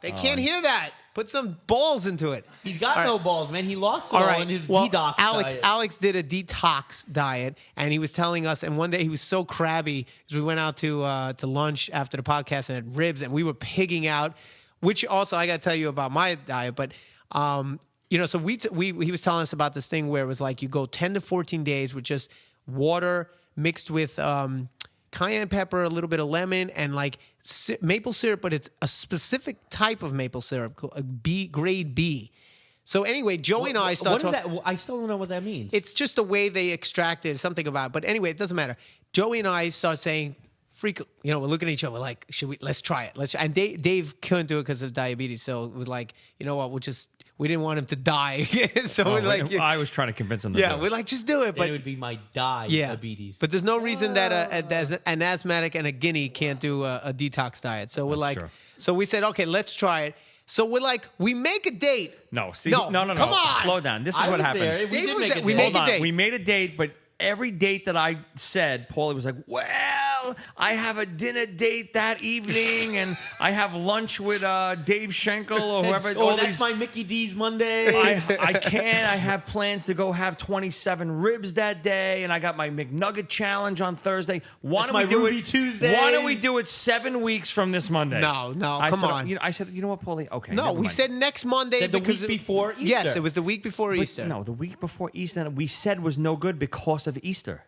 They can't hear that. Put some balls into it. He's got All right. no balls, man. He lost it all in his detox diet. Alex did a detox diet, and he was telling us. And one day he was so crabby because we went out to lunch after the podcast and had ribs, and we were pigging out. Which also I got to tell you about my diet, but so he was telling us about this thing where it was like you go 10 to 14 days with just water mixed with cayenne pepper, a little bit of lemon, and like maple syrup, but it's a specific type of maple syrup, grade B. So anyway, Joey and I started What is talking. that? I still don't know what that means. It's just the way they extracted something about it. But anyway, it doesn't matter. Joey and I start saying, we're looking at each other, we're like, let's try it. And Dave couldn't do it because of diabetes. So it was like, you know what, we didn't want him to die. So we're like, I was trying to convince him to do it. we're like, just do it. Then But it would be my diabetes. but there's no reason that an asthmatic and a guinea can't do a detox diet. So we're That's like, true. so we said, okay, let's try it. So we're like, we make a date. No, see, No, no. come on. Slow down. This is I what was happened. there. We Dave did was make there. a We deal. make Hold a on. date. We made a date, but every date that I said, Paulie was like, well, I have a dinner date that evening, and I have lunch with Dave Shankle or whoever. Oh, that's my Mickey D's Monday. I can't. I have plans to go have 27 ribs that day, and I got my McNugget challenge on Thursday. Why That's don't we my do Ruby it? Tuesdays. Why don't we do it 7 weeks from this Monday? No, I come said, on. I said, you know what, Paulie? Okay. No, never we mind. said next Monday Said the because week before Easter. Yes, it was the week before But Easter. No, the week before Easter, we said was no good because of Easter.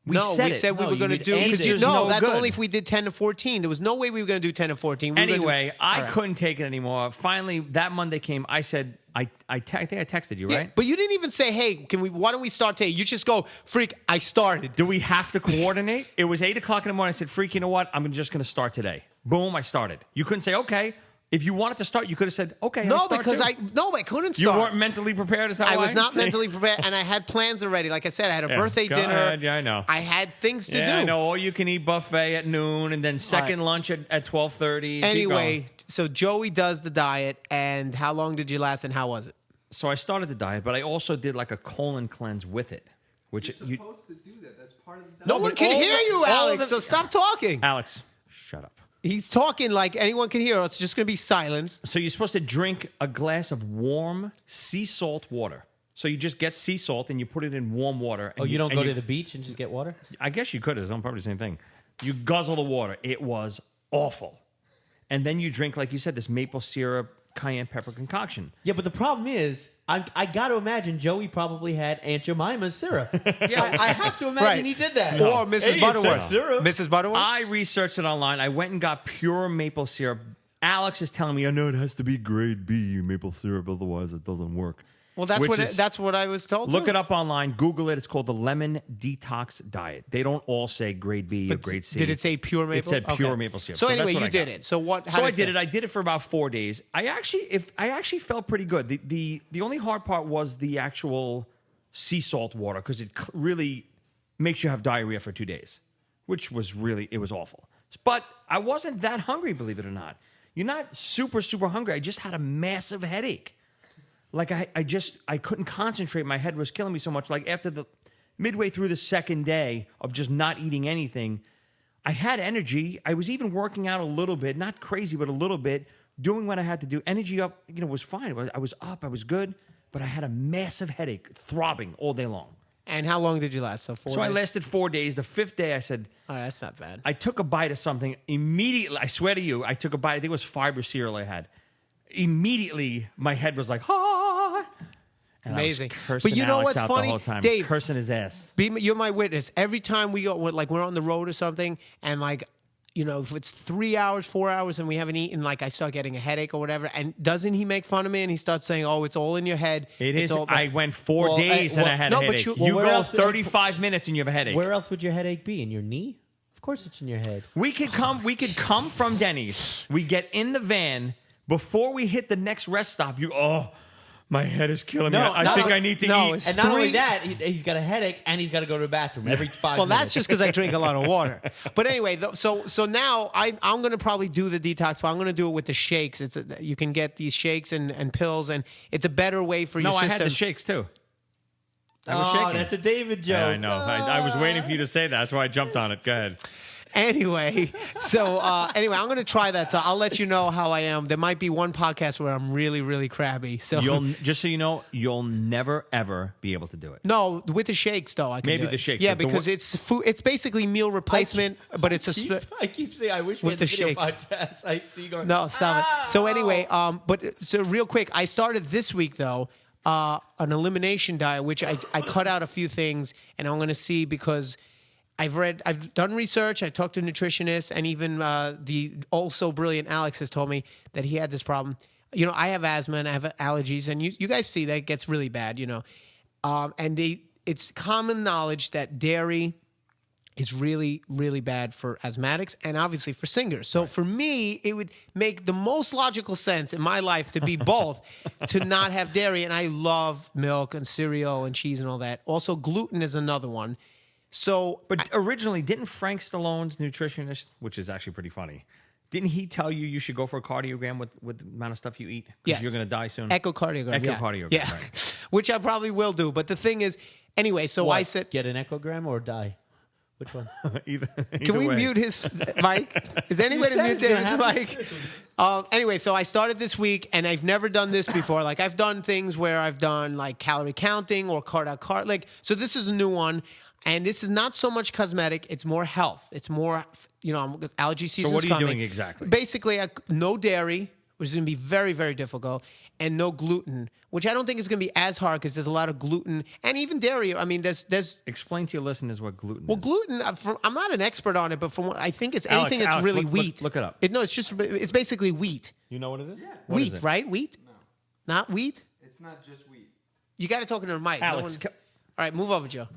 We we said said we No, were you going to would do. end Because it. no, No that's good. only if we did 10 to 14. There was no way we were going to do 10 to 14. We were gonna do- Anyway, I All right. couldn't take it anymore. Finally, that Monday came. I said, I think I texted you, Yeah, right? but you didn't even say, "Hey, why don't we start today?" You just go, "Freak, I started." Do we have to coordinate? It was 8 o'clock in the morning. I said, freak, you know what? I'm just going to start today. Boom, I started. You couldn't say, okay. If you wanted to start, you could have said, okay, I'll No, start because too. I couldn't You start. weren't mentally prepared, is that I why? was not See? mentally prepared, and I had plans already. Like I said, I had a Yeah, birthday go dinner. ahead. Yeah, I know. I had things to Yeah, do. I know. All you can eat buffet at noon, and then second right. lunch at 12:30. Keep Anyway, going. so Joey does the diet, and how long did you last, and how was it? So I started the diet, but I also did like a colon cleanse with it. Which You're you, supposed to do that. That's part of the diet. No one but can all hear the- you, all Alex. the- So stop talking. Alex, shut up. He's talking like anyone can hear. Or it's just going to be silence. So you're supposed to drink a glass of warm sea salt water. So you just get sea salt and you put it in warm water. And Oh, you don't and go to the beach and just get water? I guess you could. It's probably the same thing. You guzzle the water. It was awful. and then you drink, like you said, this maple syrup cayenne pepper concoction. Yeah, but the problem is, I got to imagine Joey probably had Aunt Jemima's syrup. Yeah, I have to imagine Right. he did that. Or Mrs. Hey, Butterworth. it's syrup. Mrs. Butterworth? I researched it online. I went and got pure maple syrup. Alex is telling me, "Oh no, it has to be grade B maple syrup, otherwise it doesn't work." Well, that's what I was told. Look too. it up online. Google it. It's called the Lemon Detox Diet. They don't all say grade B or grade C. Did it say pure maple? It said pure Okay. maple syrup. So anyway, that's what you I did got. it. So what? How So I did did it. I did it for about 4 days. I actually felt pretty good. The only hard part was the actual sea salt water, because it really makes you have diarrhea for 2 days, which was it was awful. But I wasn't that hungry, believe it or not. You're not super hungry. I just had a massive headache. Like I couldn't concentrate. My head was killing me so much. Like after midway through the second day of just not eating anything, I had energy. I was even working out a little bit, not crazy, but a little bit, doing what I had to do. Energy up, was fine. I was up. I was good, but I had a massive headache, throbbing all day long. And how long did you last? So 4 days? So I lasted 4 days. The 5th day, I said, Oh, that's not bad. I took a bite of something immediately. I swear to you, I took a bite. I think it was fiber cereal I had. Immediately, my head was like, ah. And Amazing. I was cursing But you know Alex what's out funny? the whole time, Dave, cursing his ass. You're my witness. Every time we go, we're on the road or something, and if it's 3 hours, 4 hours, and we haven't eaten, I start getting a headache or whatever. And doesn't he make fun of me? And he starts saying, "Oh, it's all in your head." It It's is. all, I went 4 days and I had a headache. But You where go else- 35 minutes and you have a headache. Where else would your headache be? In your knee? Of course it's in your head. We could come from Denny's. We get in the van before we hit the next rest stop. My head is killing me. I think I need to eat. And not only that, he's got a headache and he's got to go to the bathroom every 5 Well, minutes. that's just because I drink a lot of water. But anyway, so now I'm going to probably do the detox, but I'm going to do it with the shakes. You can get these shakes and pills, and it's a better way for your No, system. I had the shakes too. I was Oh, shaking. that's a David joke. Yeah, I know. I was waiting for you to say that. That's why I jumped on it. Go ahead. Anyway, I'm going to try that. So I'll let you know how I am. There might be one podcast where I'm really, really crabby. So Just so you know, you'll never ever be able to do it. no, with the shakes though, I can Maybe do it. the shakes, Yeah, but the because it's food. It's basically meal replacement, but it's I keep saying, I wish we With had the the video shakes. podcast. I see you going, No, stop it. So anyway, so real quick, I started this week though an elimination diet, which I cut out a few things, and I'm going to see because I've done research, I talked to nutritionists, and even the also brilliant Alex has told me that he had this problem. I have asthma and I have allergies, and you guys see that it gets really bad, and it's common knowledge that dairy is really, really bad for asthmatics and obviously for singers. So for me, it would make the most logical sense in my life to be both, to not have dairy. And I love milk and cereal and cheese and all that. Also, gluten is another one. So, But originally, didn't Frank Stallone's nutritionist, which is actually pretty funny, didn't he tell you should go for a cardiogram with the amount of stuff you eat? Because yes, you're going to die soon. Echocardiogram. Echocardiogram, yeah. right. Which I probably will do. But the thing is, anyway, so what, I said, get an echogram or die? Which one? Either can we way. mute his mic? Is there any way to said mute it's gonna David's happen. mic? Anyway, so I started this week, and I've never done this before. I've done things where I've done calorie counting or card. So this is a new one, and this is not so much cosmetic. It's more health. It's more, allergy season's what are you coming. doing exactly? Basically, no dairy, which is going to be very, very difficult, and no gluten, which I don't think is going to be as hard because there's a lot of gluten and even dairy. I mean, there's Explain to your listeners what gluten well, is. gluten. I'm not an expert on it, but from what I think, it's Alex, anything that's really look wheat. it up. It's basically wheat. You know what it is? Yeah. Wheat, right? Wheat. No. Not wheat. It's not just wheat. You got to talk into the mic. Alex, All right, move over, Joe.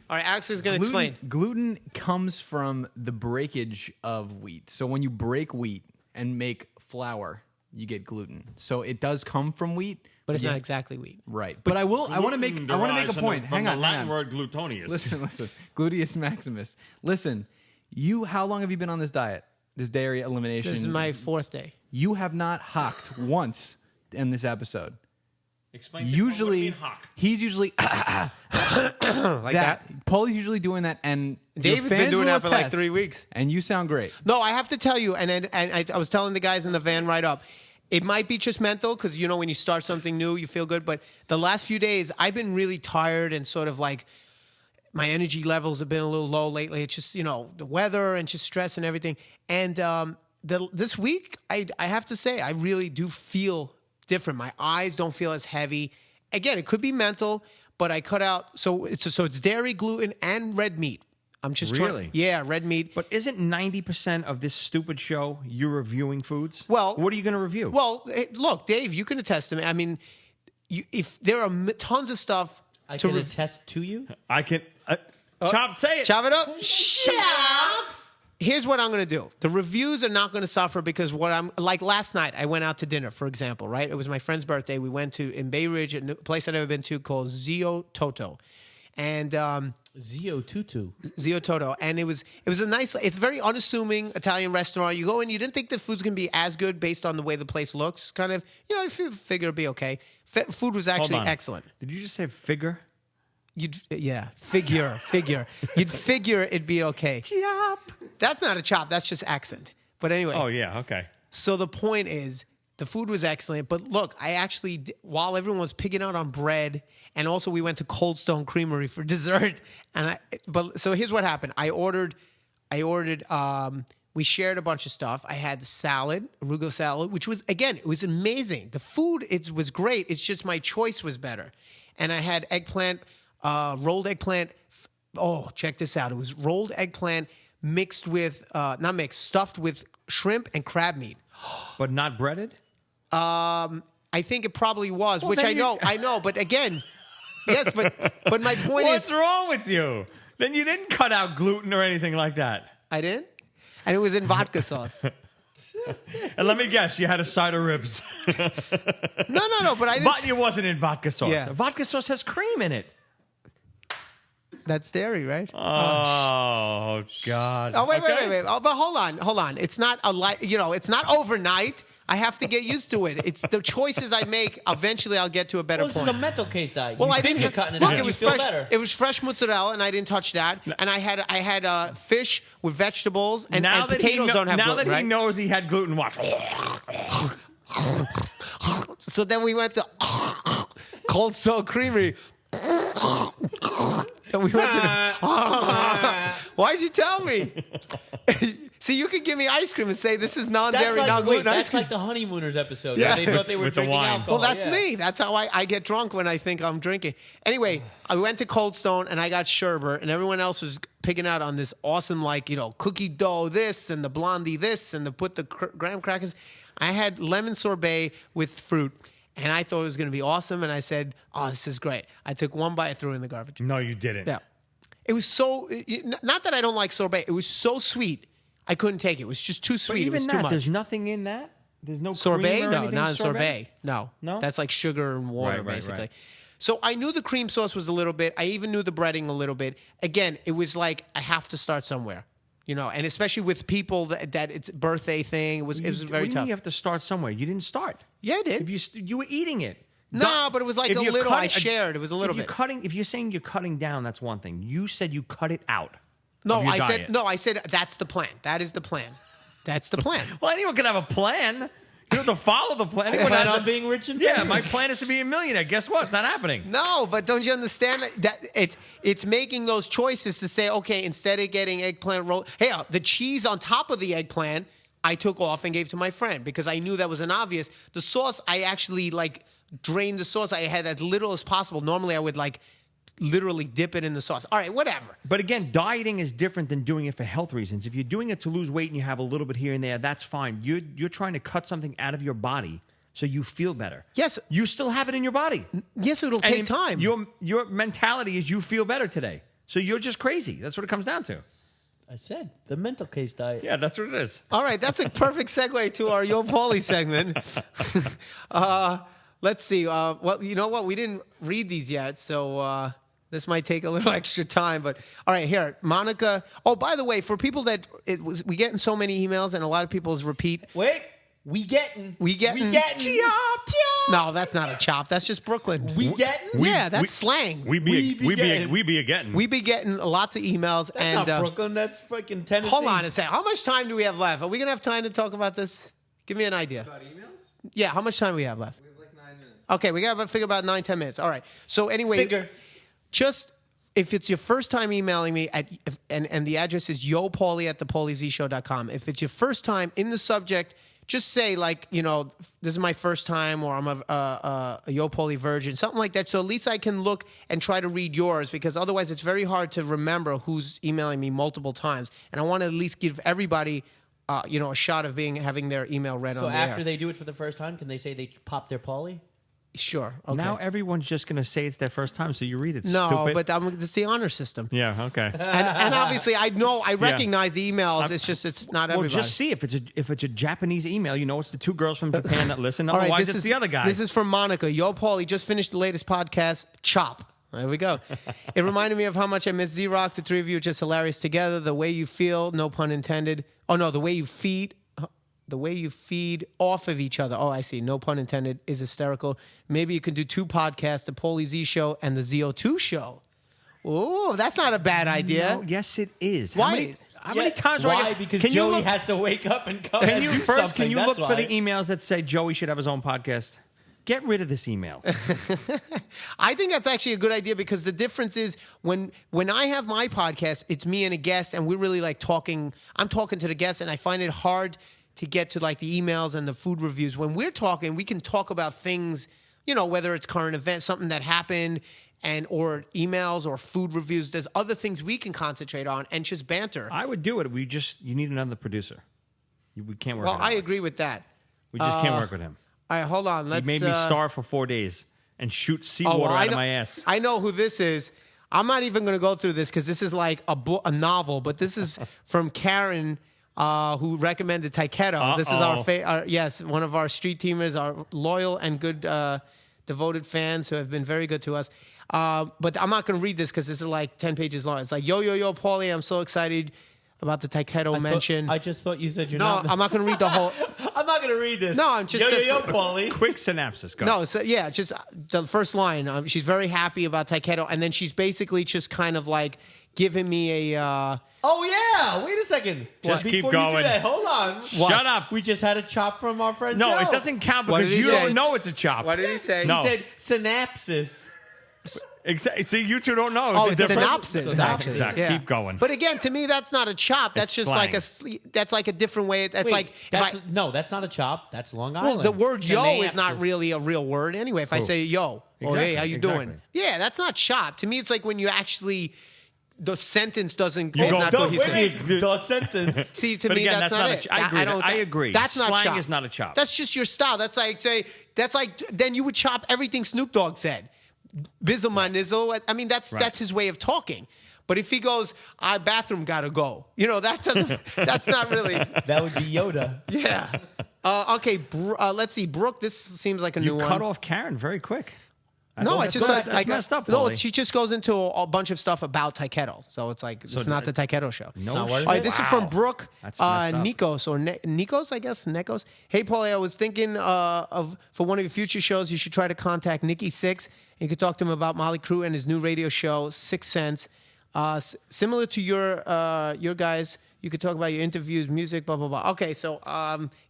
All right, Alex is going to explain. Gluten comes from the breakage of wheat. So when you break wheat and make flour, you get gluten. So it does come from wheat, But it's not exactly wheat. right. But I want to make a point. Hang on. Latin word glutonius. Listen. Gluteus maximus. Listen. How long have you been on this diet? This dairy elimination. This is my 4th day. You have not hocked once in this episode. Explain. Usually, he's usually Like that. Paulie's usually doing that, and Dave your has been fans doing will that for attest, 3 weeks. and you sound great. No, I have to tell you, and I was telling the guys in the van right up, it might be just mental because, when you start something new, you feel good. But the last few days, I've been really tired and sort of my energy levels have been a little low lately. It's just, the weather and just stress and everything. And this week, I have to say, I really do feel different. My eyes don't feel as heavy. Again, it could be mental, but I cut out. So it's dairy, gluten, and red meat. I'm just Really? trying. Yeah, red meat. But isn't 90% of this stupid show you reviewing foods? Well, what are you going to review? Well, hey, look, Dave, you can attest to me. I mean, if there are tons of stuff I to can attest to you. I can chop. Say it. chop it up. Chop. Here's what I'm going to do. The reviews are not going to suffer because what I'm like last night, I went out to dinner, for example, right? It was my friend's birthday. We went to in Bay Ridge, a place I've never been to called ZO2. And ZO2. ZO2. And it was a nice, it's a very unassuming Italian restaurant. You go in, you didn't think the food's going to be as good based on the way the place looks. Kind of, you figure it'd be okay. Food was actually excellent. Did you just say figure? Figure. You'd figure it'd be okay. Chop. That's not a chop. That's just accent. But anyway. Oh, yeah. Okay. So the point is, the food was excellent. But look, I actually, while everyone was pigging out on bread, and also we went to Cold Stone Creamery for dessert. So here's what happened. I ordered. We shared a bunch of stuff. I had the salad, arugula salad, which was, again, it was amazing. The food, it was great. It's just my choice was better. And I had eggplant, rolled eggplant. Oh, check this out. It was rolled eggplant mixed with, not mixed, stuffed with shrimp and crab meat. But not breaded? I think it probably was, which I know. But again, yes, but my point is. What's wrong with you? Then you didn't cut out gluten or anything like that. I didn't? And it was in vodka sauce. And let me guess, you had a side of ribs. No, but I didn't. But it wasn't in vodka sauce. Yeah. Vodka sauce has cream in it. That's dairy, right? Oh, God. Oh, wait. Okay. Oh, but hold on. It's not it's not overnight. I have to get used to it. It's the choices I make. Eventually, I'll get to a better Well, this point. is a mental case diet. Well, you I think didn't you're cutting it look. out. It was you feel fresh. better. It was fresh mozzarella, and I didn't touch that. And I had fish with vegetables, and potatoes don't have gluten. Now that he knows he had gluten, watch. So then we went to Cold Stone Creamery. And we went to why'd you tell me? See, you could give me ice cream and say this is non-dairy, non-gluten ice That's cream. like the Honeymooners episode. Yeah. Where they thought they were With the drinking wine. alcohol. Well, that's Yeah. me. That's how I get drunk when I think I'm drinking. Anyway, I went to Cold Stone and I got sherbet, and everyone else was picking out on this awesome, cookie dough this and the blondie this and put the graham crackers. I had lemon sorbet with fruit, and I thought it was going to be awesome. And I said, "Oh, this is great." I took one bite, I threw it in the garbage. No, you didn't. Yeah, it was so. Not that I don't like sorbet. It was so sweet. I couldn't take it. It was just too But sweet. even It was that, too much. there's nothing in that? There's no Sorbet? cream or No, anything? not sorbet. No. No? That's like sugar and water, Right, basically. right. So I knew the cream sauce was a little bit. I even knew the breading a little bit. Again, it was like I have to start somewhere, and especially with people that it's a birthday thing. It was very What do you mean tough. you have to start somewhere? You didn't start. Yeah, I did. If you were eating it. No, but it was like If a you're little. I cutting- shared. It was a little bit. If you're saying you're cutting down, that's one thing. You said you cut it out. No, of your I diet. said no. I said that's the plan. That is the plan. That's the plan. Well, anyone can have a plan. You don't have to follow the plan. Anyone Plan has on being rich and Yeah, famous. my plan is to be a millionaire. Guess what? It's not happening. No, but don't you understand that it's making those choices to say, okay, instead of getting eggplant roll, hey, the cheese on top of the eggplant, I took off and gave to my friend because I knew that was an obvious. The sauce, I actually drained the sauce. I had as little as possible. Normally, I would literally dip it in the sauce. All right, whatever. But again, dieting is different than doing it for health reasons. If you're doing it to lose weight and you have a little bit here and there, that's fine. You're trying to cut something out of your body so you feel better. Yes. You still have it in your body. Yes, it'll take time. Your mentality is you feel better today. So you're just crazy. That's what it comes down to. I said the mental case diet. Yeah, that's what it is. All right, that's a perfect segue to our Yo Paulie segment. Let's see. Well, you know what? We didn't read these yet, so this might take a little extra time. But all right, here, Monica. Oh, by the way, for people that we getting so many emails, and a lot of people's repeat. Wait, we getting. Chop. No, that's not a chop. That's just Brooklyn. We getting. Yeah, that's slang. We be a getting. We be getting lots of emails. That's and not Brooklyn. That's fucking Tennessee. hold on a second. How much time do we have left? Are we gonna have time to talk about this? Give me an idea. About emails? Yeah, how much time do we have left? We have like 9 minutes. Okay, we got to figure about 9-10 minutes. All right. So anyway, Figure. just if it's your first time emailing me and the address is yopaulie@thepauliezshow.com. If it's your first time, in the subject, just say like, this is my first time, or I'm a Yo Paulie virgin, something like that. So at least I can look and try to read yours, because otherwise it's very hard to remember who's emailing me multiple times. And I want to at least give everybody, a shot of having their email read on the air. So after they do it for the first time, can they say they popped their Paulie? Sure. Okay. Now everyone's just going to say it's their first time, so you read it. No, stupid. but it's the honor system. Yeah, okay. And obviously, I recognize the emails. It's not everybody. Well, just see if it's a Japanese email. It's the two girls from Japan that listen. All right, Otherwise, it's the other guy. This is from Monica. Yo, Paulie, just finished the latest podcast, Chop. There we go. It reminded me of how much I miss Z-Rock. The three of you are just hilarious together. The way you feel, no pun intended. Oh, no, the way you feed off of each other. Oh, I see. No pun intended. Is hysterical. Maybe you can do 2 podcasts, the Paulie Z Show and the ZO2 Show. Oh, that's not a bad idea. No, yes, it is. Why? How many times? Why? Because Joey has to wake up and come and do something. Can you That's look for why. the emails that say Joey should have his own podcast? Get rid of this email. I think that's actually a good idea, because the difference is when I have my podcast, it's me and a guest, and we're really like talking. I'm talking to the guest, and I find it hard to get to like the emails and the food reviews. When we're talking, we can talk about things, whether it's current events, something that happened, or emails or food reviews. There's other things we can concentrate on and just banter. I would do it. You need another producer. We can't work with him. I agree with that. We just can't work with him. All right, hold on. He made me starve for 4 days and shoot seawater out of my ass. I know who this is. I'm not even going to go through this because this is like a novel, but this is from Karen, who recommended Taiketo. This is one of our street teamers, our loyal and good devoted fans who have been very good to us. But I'm not going to read this because this is like 10 pages long. It's like, yo, Paulie, I'm so excited about the Taiketo mention. I just thought you said I'm not going to read the whole. I'm not going to read this. No, I'm just Paulie. Quick synopsis. Go. No, so yeah, just the first line. She's very happy about Taiketo, and then she's basically just kind of like giving me a. Oh yeah! Wait a second. Just keep Before going. You do that, hold on. Shut up. We just had a chop from our friend No, Joe. it doesn't count What because did he you say? don't know it's a chop. What did he say? No. He said synapsis. Exactly. See, you two don't know. Oh, it's They're synopsis, actually. Exactly. Yeah. Keep going. But again, to me, that's not a chop. That's It's just like a different way. That's Wait, like that's not a chop. That's Long Island. well, the word yo is not Synapsis. really a real word anyway. If I say yo, or hey, how you Exactly. doing? Yeah, that's not chop. To me, it's like when you actually the sentence doesn't. You it's go, not "Don't cohesive. wait." The sentence. See, to But me, again, that's not it. I agree. That's not Slang chop. is not a chop. That's just your style. That's like then you would chop everything Snoop Dogg said. Bizzle my nizzle. I mean, that's his way of talking. But if he goes, bathroom gotta go, that doesn't. That's not really. That would be Yoda. Yeah. Okay. Let's see. Brooke, this seems like a new You one. cut off Karen very quick. No, That's messed up. No, Paulie. she just goes into a bunch of stuff about Taiketo. So it's like it's not the Taiketo show. No not shit. worth All right, this is from Brooke That's messed up. Nikos or Nikos, I guess. Nekos. Hey, Paulie, I was thinking for one of your future shows, you should try to contact Nikki Sixx. You could talk to him about Molly Crew and his new radio show, 6 Cents. Similar to your guys, you could talk about your interviews, music, blah, blah, blah. Okay, so,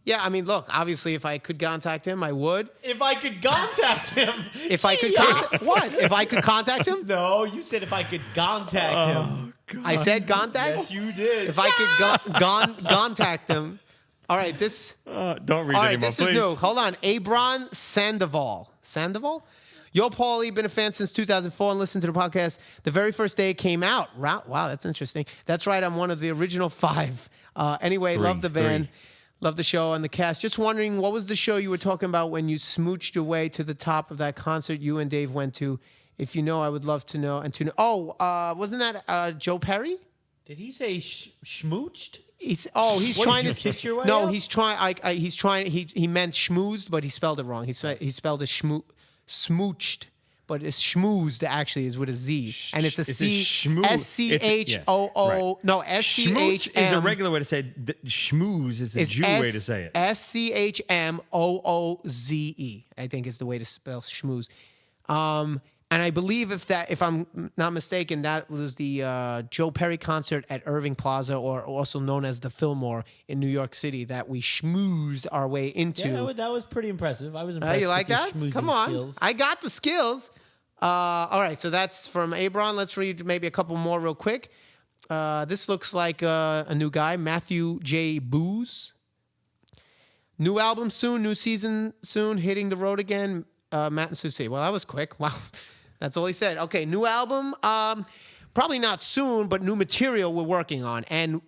yeah, I mean, look, obviously, if I could contact him, I would. If I could contact him. If I could contact... What? If I could contact him? No, you said if I could contact him. I said contact? Yes, you did. If I could contact him. All right, this... Don't read All right, anymore, this please. is new. Hold on. Abron Sandoval. Sandoval? Yo, Paulie, been a fan since 2004 and listened to the podcast the very first day it came out. Wow, that's interesting. That's right. I'm one of the original 5. Anyway, love the band. Love the show and the cast. Just wondering, what was the show you were talking about when you smooched your way to the top of that concert you and Dave went to? If you know, I would love to know. And to know. Oh, wasn't that Joe Perry? Did he say schmooched? He's What, trying did you to kiss your way No, up? he's trying. He's trying. He meant schmoozed, but he spelled it wrong. He spelled it smooched, but it's schmoozed actually is with a Z, and it's a C schmoo- SCHOO. right. No, Schmooze SCHM is a regular way to say it. Schmooze is the Jew way to say it. SCHMOOZE. I think is the way to spell schmooze. And I believe if I'm not mistaken, that was the Joe Perry concert at Irving Plaza, or also known as the Fillmore in New York City, that we schmoozed our way into. Yeah, that was pretty impressive. I was impressed. You like with your that? schmoozing Come on, skills. I got the skills. All right, so that's from Abron. Let's read maybe a couple more real quick. This looks like a new guy, Matthew J. Booze. New album soon, new season soon, hitting the road again. Matt and Susie. Well, that was quick. Wow, that's all he said. Okay, new album. Probably not soon, but new material we're working on, and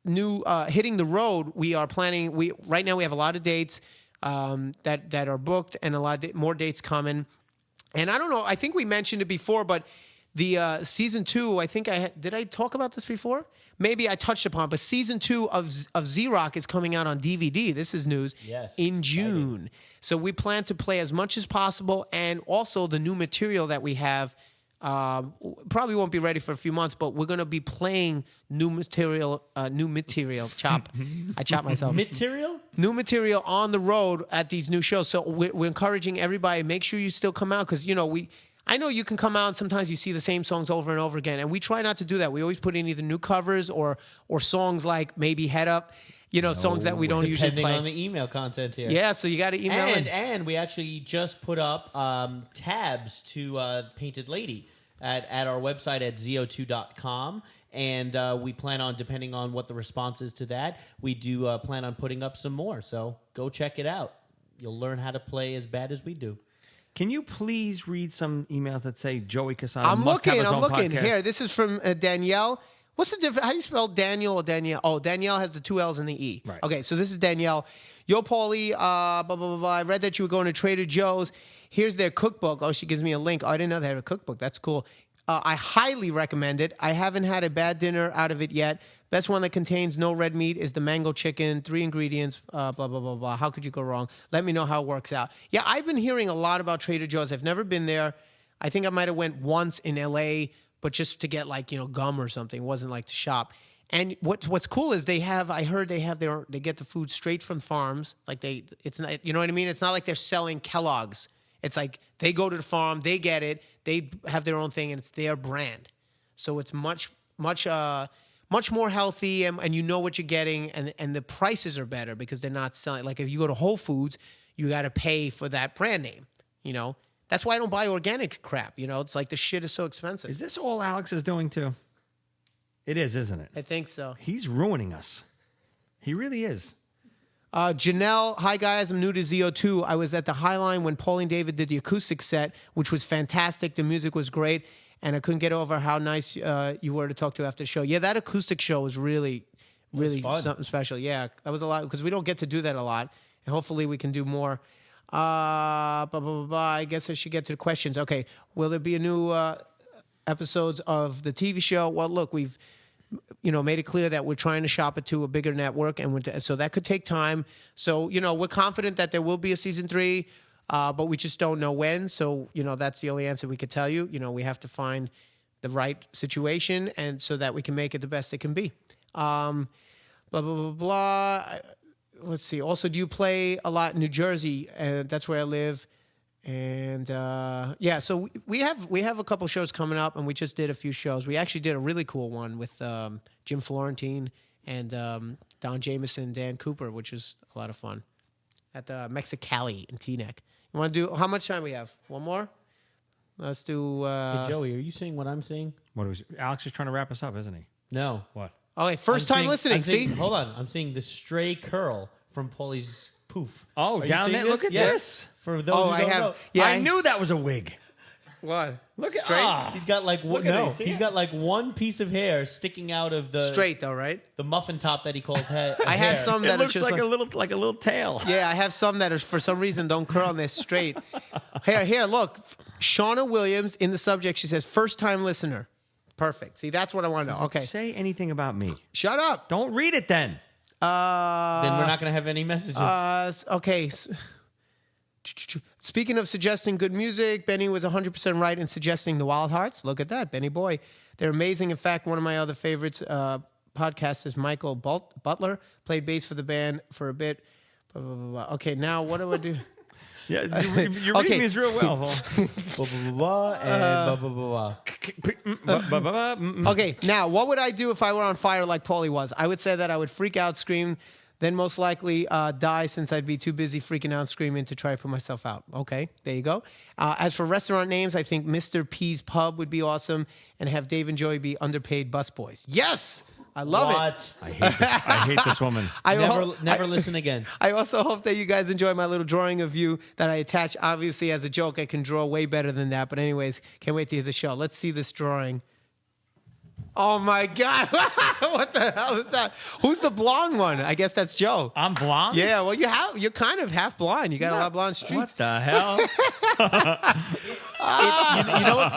new hitting the road. We are planning. Right now we have a lot of dates that are booked, and a lot more dates coming. And I don't know. I think we mentioned it before, but the season 2. I think did I talk about this before? Maybe I touched upon, but season 2 of Z-Rock is coming out on DVD. This is news. Yes, in June. So we plan to play as much as possible, and also the new material that we have. Probably won't be ready for a few months, but we're going to be playing new material. Chop. I chopped myself. Material? New material on the road at these new shows. So we're encouraging everybody. Make sure you still come out because I know you can come out and sometimes you see the same songs over and over again, and we try not to do that. We always put in either new covers or songs like maybe Head Up, songs that we don't usually play. Depending on the email content here. Yeah, so you got to email and we actually just put up tabs to Painted Lady at our website at ZO2.com. And we plan on, depending on what the response is to that, we do plan on putting up some more. So go check it out. You'll learn how to play as bad as we do. Can you please read some emails that say Joey Casano I'm must have his own looking. podcast? Here, this is from Danielle. What's the difference? How do you spell Daniel or Danielle? Oh, Danielle has the 2 L's and the E. Right. Okay, so this is Danielle. Yo, Paulie, blah, blah, blah, blah. I read that you were going to Trader Joe's. Here's their cookbook. Oh, she gives me a link. Oh, I didn't know they had a cookbook. That's cool. I highly recommend it. I haven't had a bad dinner out of it yet. Best one that contains no red meat is the mango chicken, 3 ingredients, blah, blah, blah, blah. How could you go wrong? Let me know how it works out. Yeah, I've been hearing a lot about Trader Joe's. I've never been there. I think I might have went once in L.A., but just to get gum or something. It wasn't like to shop. And what's cool is I heard they get the food straight from farms. It's not, you know what I mean? It's not like they're selling Kellogg's. It's like they go to the farm, they get it, they have their own thing, and it's their brand. So it's much more healthy, and you know what you're getting, and the prices are better because they're not selling. Like if you go to Whole Foods, you got to pay for that brand name. That's why I don't buy organic crap. It's like the shit is so expensive. Is this all Alex is doing too? It is, isn't it? I think so. He's ruining us. He really is. Janelle, hi guys, I'm new to ZO2. I was at the Highline when Paulie and David did the acoustic set, which was fantastic. The music was great, and I couldn't get over how nice you were to talk to after the show. Yeah, that acoustic show was really something special. Yeah, that was a lot because we don't get to do that a lot, and hopefully we can do more. Blah, blah, blah, blah. I guess I should get to the questions. Okay, will there be a new episodes of the TV show? Well, look, we've made it clear that we're trying to shop it to a bigger network, and so that could take time. So, we're confident that there will be a season 3, but we just don't know when. So, that's the only answer we could tell you. We have to find the right situation, and so that we can make it the best it can be. Blah, blah, blah, blah. Let's see. Also, do you play a lot in New Jersey? That's where I live. And so we have a couple shows coming up, and we just did a few shows. We actually did a really cool one with Jim Florentine and Don Jameson, Dan Cooper, which was a lot of fun at the Mexicali in Teaneck. You want to do? How much time we have? One more? Let's do. Hey Joey, are you seeing what I'm seeing? Alex is trying to wrap us up, isn't he? No. What? Okay, first time listening. See, hold on. I'm seeing the stray curl from Paulie's poof. Oh, down there. Look at this. For those who don't know. Yeah, I knew that was a wig. What? Look at straight. He's got he's got like one piece of hair sticking out of the straight though, right? The muffin top that he calls head. I have some that looks are just like a little tail. Yeah, I have some that are for some reason don't curl and they're straight. Here, look, Shauna Williams in the subject. She says first time listener. Perfect. See, that's what I want to know. Okay. Say anything about me. Shut up. Don't read it then. Then we're not going to have any messages. Okay. Speaking of suggesting good music, Benny was 100% right in suggesting the Wild Hearts. Look at that, Benny boy. They're amazing. In fact, one of my other favorites podcasts is Michael Butler. Played bass for the band for a bit. Blah, blah, blah, blah. Okay, now what do I do? Yeah, you're reading these real well. Blah, blah, blah, and blah, blah, blah. Okay, now what would I do if I were on fire like Paulie was? I would say that I would freak out, scream Then most likely die since I'd be too busy freaking out, screaming to try to put myself out. Okay, there you go. As for restaurant names, I think Mr. P's Pub would be awesome, and have Dave and Joey be underpaid busboys. Yes, I love it. I hate this. I hate this woman. Never listen again. I also hope that you guys enjoy my little drawing of you that I attach. Obviously, as a joke, I can draw way better than that. But anyways, can't wait to hear the show. Let's see this drawing. Oh my God! What the hell is that? Who's the blonde one? I guess that's Joe. I'm blonde? Yeah. Well, you're kind of half blind. You got a lot of blonde streaks. What the hell?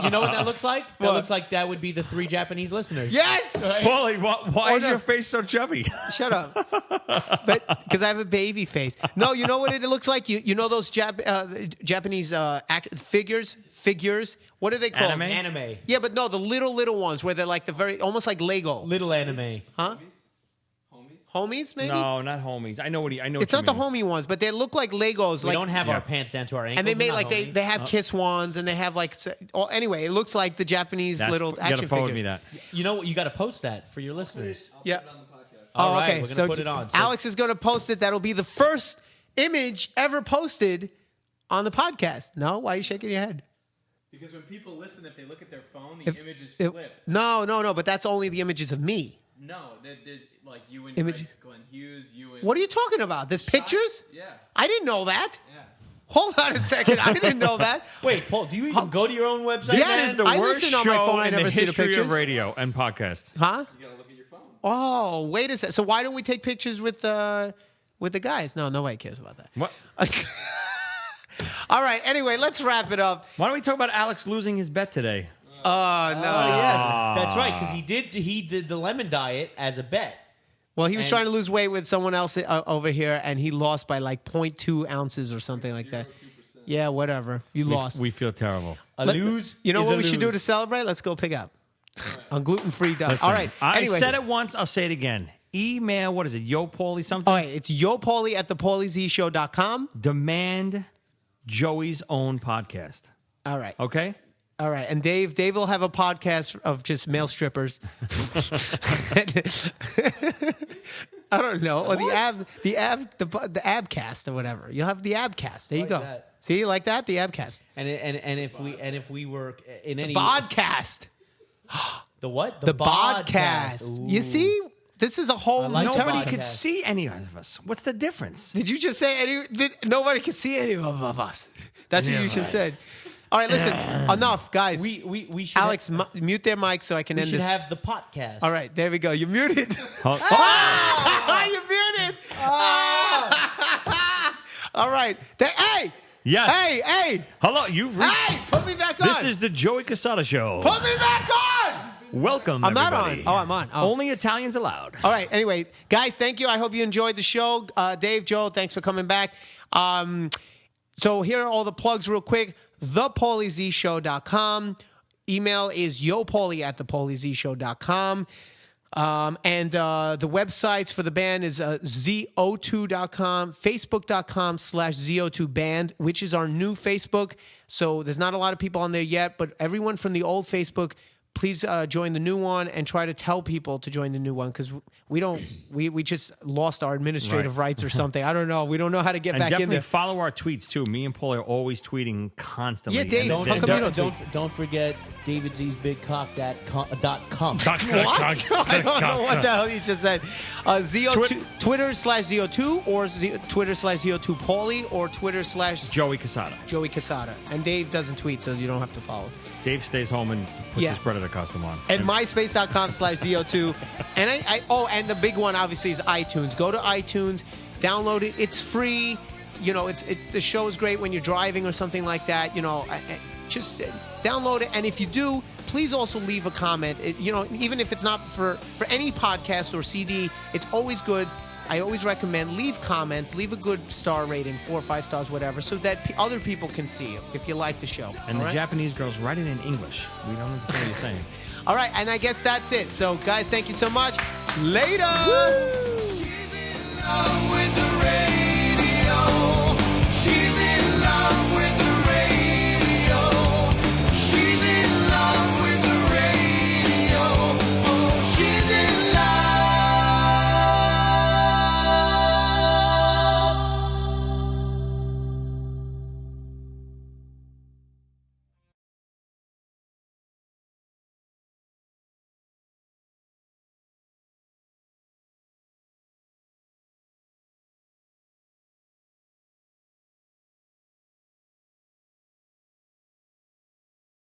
You know what that looks like? That looks like that would be the 3 Japanese listeners. Yes. Paulie, why is your face so chubby? Shut up. But because I have a baby face. No, you know what it looks like? You know those Japanese figures? What are they called? Anime. Yeah, but no, the little ones where they're like almost like Lego. Little anime. Huh? Homies, maybe? No, not homies. I know what you It's not the homie ones, but they look like Legos. We don't have our pants down to our ankles. And they made We're not like they have Kiss ones, and they have like. Anyway, it looks like the Japanese little you action gotta forward figures. me that. You know what? You got to post that for your listeners. Yeah. All right, okay. we're gonna put it on. So- Alex is going to post it. That'll be the first image ever posted on the podcast. No, why are you shaking your head? Because when people listen, if they look at their phone, the images flip. No, but that's only the images of me. No, they're like you and Image- like Glenn Hughes, you and... What are you talking about? There's pictures? Yeah. I didn't know that. Yeah. Hold on a second. I didn't know that. Wait, Paul, do you even go to your own website? Yeah. This is the I worst listen on my show phone. I in never the see the history pictures. of radio and podcast. Huh? You gotta look at your phone. Oh, wait a second. So why don't we take pictures with the guys? No, nobody cares about that. What? All right. Anyway, let's wrap it up. Why don't we talk about Alex losing his bet today? Oh, no. Yes, that's right. Because he did the lemon diet as a bet. Well, he was trying to lose weight with someone else over here, and he lost by like 0.2 ounces or something like that. Yeah, whatever. You lost. We feel terrible. Lose. You know is what a we should do lose. to celebrate? Let's go pick up on gluten-free diet. Listen, All right. I Anyway. said it once. I'll say it again. Email, what is it, Yo Paulie something? All right. It's yopaulie@thepaulieZshow.com. Demand Joey's own podcast. All right. Okay? All right. And Dave will have a podcast of just male strippers. I don't know. Or the abcast or whatever. You'll have the abcast. There you go. that. See, you like that? The abcast. And if we were in any Podcast. the what The podcast. Ooh. You see? This is a whole like new the Nobody territory. could podcast. see any of us. What's the difference? Did you just say nobody can see any of us? That's what you just said. All right, listen. Enough, guys. We should Alex, mute their mic so I can we end should this. have the podcast. All right, there we go. You're muted. Oh, You're muted. All right. Hey. yes. Hey. Hello, you've reached. Hey. Put me back on. This is the Joey Casada Show. Put me back on. Welcome, I'm not everybody. on. Oh, I'm on. Oh. Only Italians allowed. All right. Anyway, guys, thank you. I hope you enjoyed the show. Dave, Joe, thanks for coming back. So here are all the plugs real quick. ThePaulieZShow.com. Email is yopaulie@thepaulieZshow.com. And the websites for the band is ZO2.com, Facebook.com/ZO2band, which is our new Facebook. So there's not a lot of people on there yet, but everyone from the old Facebook, please join the new one and try to tell people to join the new one because we just lost our administrative rights or something. I don't know. We don't know how to get And back in definitely there. follow our tweets, too. Me and Paul are always tweeting constantly. Yeah, Dave, And how come you don't tweet? Don't forget DavidZ'sBigCock.com. What? I don't know what the hell you just said. ZO2, Twitter/ZO2 or Twitter/ZO2 Paulie or Twitter/ Joey Casada. Joey Casada. And Dave doesn't tweet, so you don't have to follow. Dave stays home and puts his Predator costume on. And myspace.com/ZO2. And and the big one obviously is iTunes. Go to iTunes, download it. It's free. You know, the show is great when you're driving or something like that. You know, just download it. And if you do, please also leave a comment. Even if it's not for any podcast or CD, it's always good. I always recommend leave comments, leave a good star rating, 4 or 5 stars, whatever, so that other people can see it if you like the show. And all the right? Japanese girls write it in English. We don't understand what you're saying. All right, and I guess that's it. So, guys, thank you so much. Later. She's in love